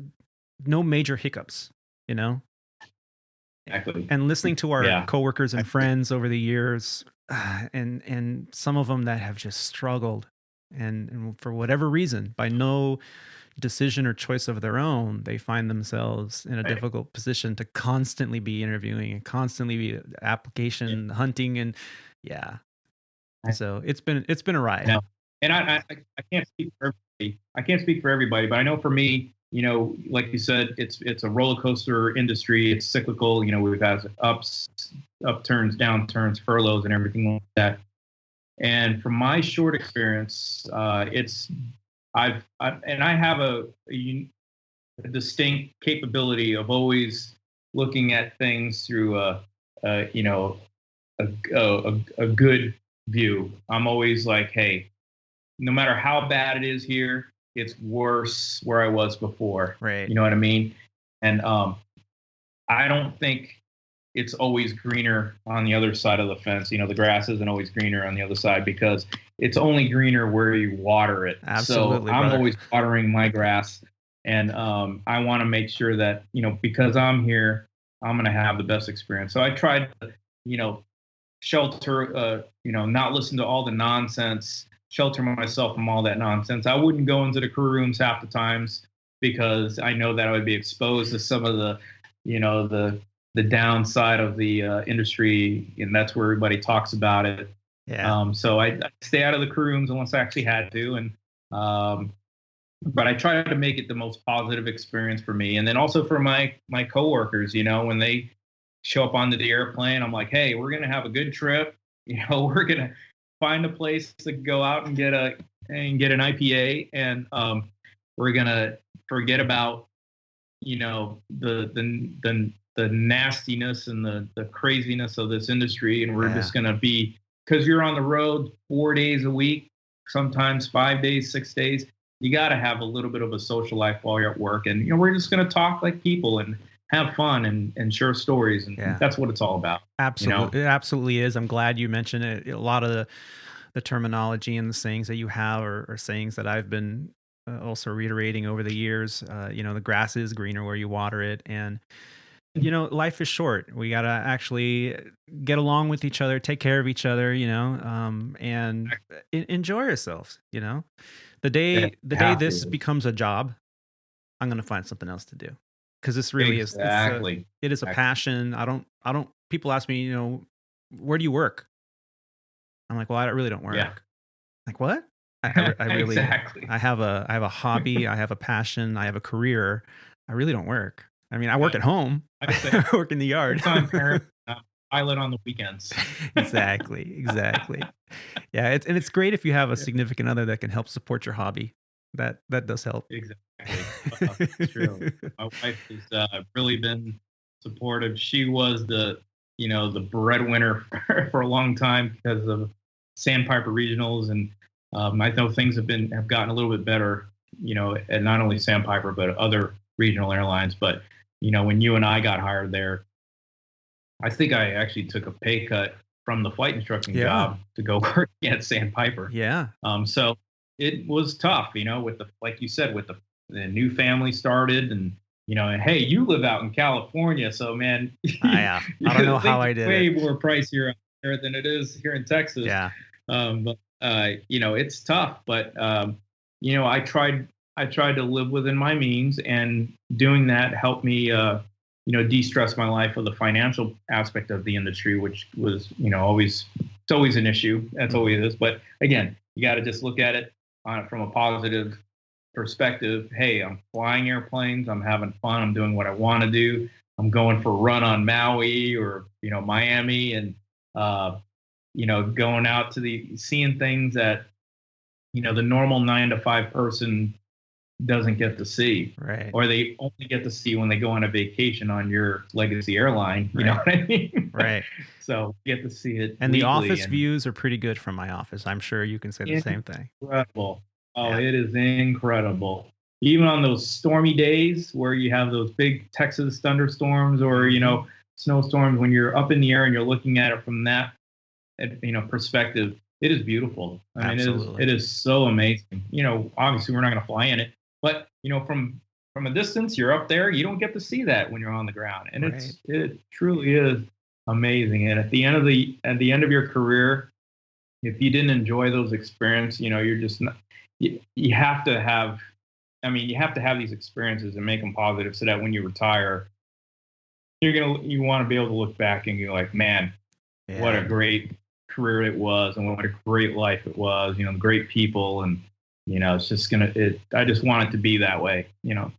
no major hiccups, Exactly. And listening to our coworkers and friends over the years, and some of them that have just struggled, and for whatever reason, by no decision or choice of their own, they find themselves in a difficult position to constantly be interviewing and constantly be application hunting, and so it's been a ride. No. And I can't speak for everybody. I can't speak for everybody, but I know for me, like you said, it's a roller coaster industry. It's cyclical. We've had upturns, downturns, furloughs, and everything like that. And from my short experience, I have a distinct capability of always looking at things through a good view. I'm always like, hey, no matter how bad it is here, it's worse where I was before. Right. You know what I mean? And I don't think it's always greener on the other side of the fence. The grass isn't always greener on the other side because it's only greener where you water it. Absolutely, so I'm brother. always watering my grass, and I want to make sure that because I'm here, I'm going to have the best experience. So I tried to, shelter, not listen to all the nonsense, shelter myself from all that nonsense. I wouldn't go into the crew rooms half the times because I know that I would be exposed to some of the, the downside of the industry, and that's where everybody talks about it. Yeah. So I stay out of the crew rooms unless I actually had to, and but I try to make it the most positive experience for me, and then also for my coworkers. When they show up onto the airplane, I'm like, hey, we're gonna have a good trip. We're gonna find a place to go out and get an IPA, and we're gonna forget about the nastiness and the craziness of this industry, and we're just gonna be, because you're on the road 4 days a week, sometimes 5 days, 6 days. You got to have a little bit of a social life while you're at work, and we're just gonna talk like people and have fun and share stories, and that's what it's all about. Absolutely, it absolutely is. I'm glad you mentioned it. A lot of the terminology and the sayings that you have are sayings that I've been also reiterating over the years. The grass is greener where you water it, and life is short. We gotta actually get along with each other, take care of each other, and enjoy ourselves. The day this becomes a job, I'm gonna find something else to do. Because this really is it is a passion. I don't people ask me, where do you work? I'm like, well, I really don't work. Yeah. Like, what? I really I have a hobby, I have a passion, I have a career. I really don't work. I mean, I work at home. I work in the yard. Parent, pilot on the weekends. Exactly. Yeah, it's great if you have a significant other that can help support your hobby. That does help. Exactly. It's true. My wife has really been supportive. She was the breadwinner for a long time because of Sandpiper Regionals, and I know things have gotten a little bit better, at not only Sandpiper but other regional airlines. But when you and I got hired there, I think I actually took a pay cut from the flight instructing job to go work at Sandpiper. Yeah. So it was tough, with like you said, with the new family started, and and hey, you live out in California, so man, I don't know how I did way it. more pricier out there than it is here in Texas. Yeah. But it's tough, but I tried to live within my means, and doing that helped me de-stress my life of the financial aspect of the industry, which was it's always an issue. That's always is. But again, you got to just look at it from a positive perspective. Hey, I'm flying airplanes, I'm having fun, I'm doing what I want to do, I'm going for a run on Maui or Miami, and going out to seeing things that the normal 9 to 5 person doesn't get to see, right? Or they only get to see when they go on a vacation on your legacy airline. You know what I mean? Right. So you get to see it. And the office views are pretty good from my office. I'm sure you can say the same thing. Incredible. Oh, it is incredible. Even on those stormy days where you have those big Texas thunderstorms or, snowstorms, when you're up in the air and you're looking at it from that, perspective, it is beautiful. I mean, it is so amazing. Obviously we're not going to fly in it, but, from a distance, you're up there, you don't get to see that when you're on the ground. And it truly is amazing. And at the end of your career, if you didn't enjoy those experiences, you're just not, you have to have these experiences and make them positive, so that when you retire, you want to be able to look back and you're like, man, what a great career it was, and what a great life it was, great people, and it's just I just want it to be that way,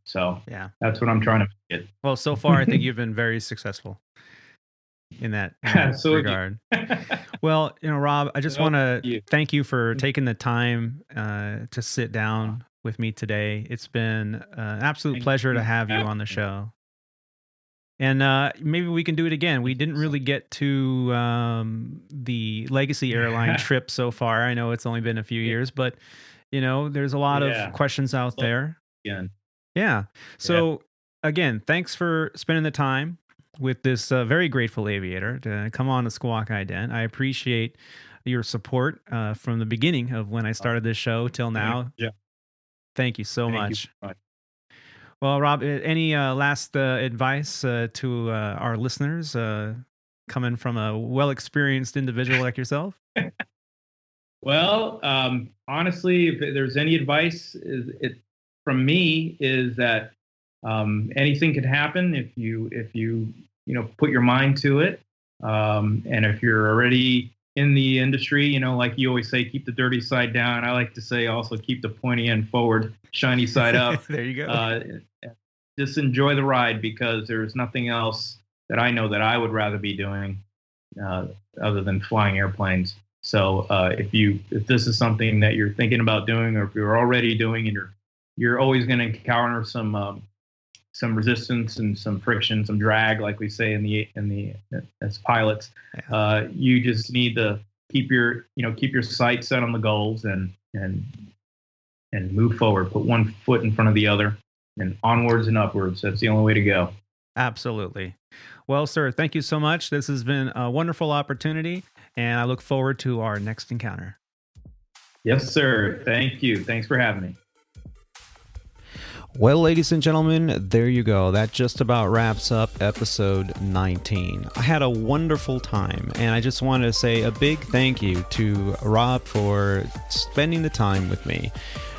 so that's what I'm trying to make it. Well, so far I think you've been very successful in that regard. Well, Rob, I just want to thank you for taking the time to sit down with me today. It's been an absolute pleasure to have you on the show. And maybe we can do it again. We didn't really get to the Legacy Airline trip so far. I know it's only been a few years, but there's a lot of questions out there. Again. Yeah. So again, thanks for spending the time. with this very grateful aviator to come on to Squawk Ident. I appreciate your support from the beginning of when I started this show till now. Yeah. Thank you so Thank much. you. Well, Rob, any last advice to our listeners coming from a well-experienced individual like yourself? Well, honestly, if there's any advice, from me is that anything could happen if you put your mind to it, and if you're already in the industry, like you always say, keep the dirty side down. I like to say also keep the pointy end forward, shiny side up. There you go. Just enjoy the ride, because there's nothing else that I know that I would rather be doing other than flying airplanes. So if this is something that you're thinking about doing, or if you're already doing it, you're always going to encounter some resistance and some friction, some drag, like we say as pilots. Yeah. You just need to keep your sights set on the goals and move forward. Put one foot in front of the other, and onwards and upwards. That's the only way to go. Absolutely. Well, sir, thank you so much. This has been a wonderful opportunity, and I look forward to our next encounter. Yes, sir. Thank you. Thanks for having me. Well, ladies and gentlemen, there you go. That just about wraps up episode 19. I had a wonderful time, and I just want to say a big thank you to Rob for spending the time with me.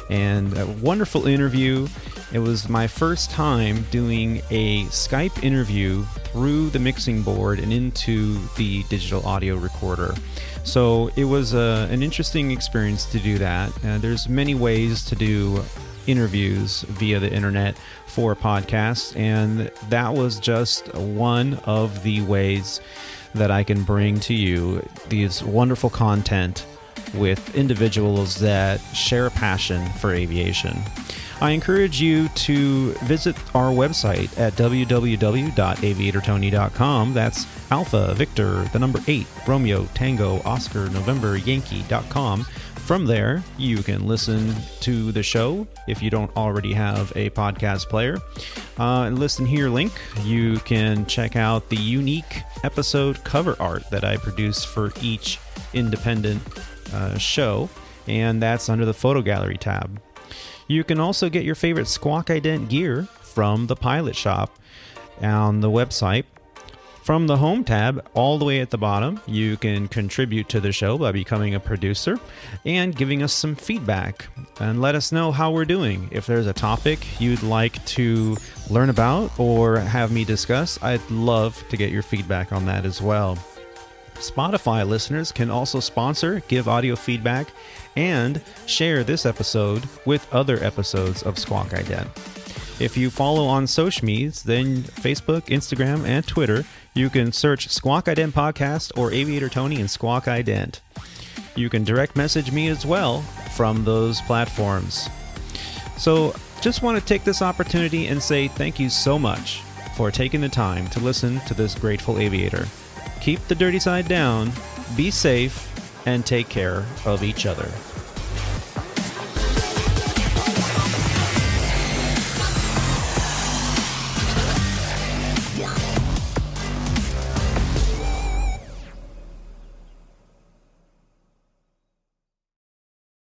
And a wonderful interview. It was my first time doing a Skype interview through the mixing board and into the digital audio recorder. So it was an interesting experience to do that. There's many ways to do interviews via the internet for podcasts, and that was just one of the ways that I can bring to you these wonderful content with individuals that share a passion for aviation. I encourage you to visit our website at www.aviatortony.com. That's Alpha Victor, the number 8, Romeo Tango Oscar November Yankee.com. From there, you can listen to the show if you don't already have a podcast player. Listen here link. You can check out the unique episode cover art that I produce for each independent show, and that's under the photo gallery tab. You can also get your favorite Squawk Ident gear from the pilot shop on the website. From the home tab all the way at the bottom, you can contribute to the show by becoming a producer and giving us some feedback, and let us know how we're doing. If there's a topic you'd like to learn about or have me discuss, I'd love to get your feedback on that as well. Spotify listeners can also sponsor, give audio feedback, and share this episode with other episodes of Squawk Ident. If you follow on social medias, then Facebook, Instagram, and Twitter, you can search Squawk Ident Podcast or Aviator Tony and Squawk Ident. You can direct message me as well from those platforms. So just want to take this opportunity and say thank you so much for taking the time to listen to this grateful aviator. Keep the dirty side down, be safe, and take care of each other.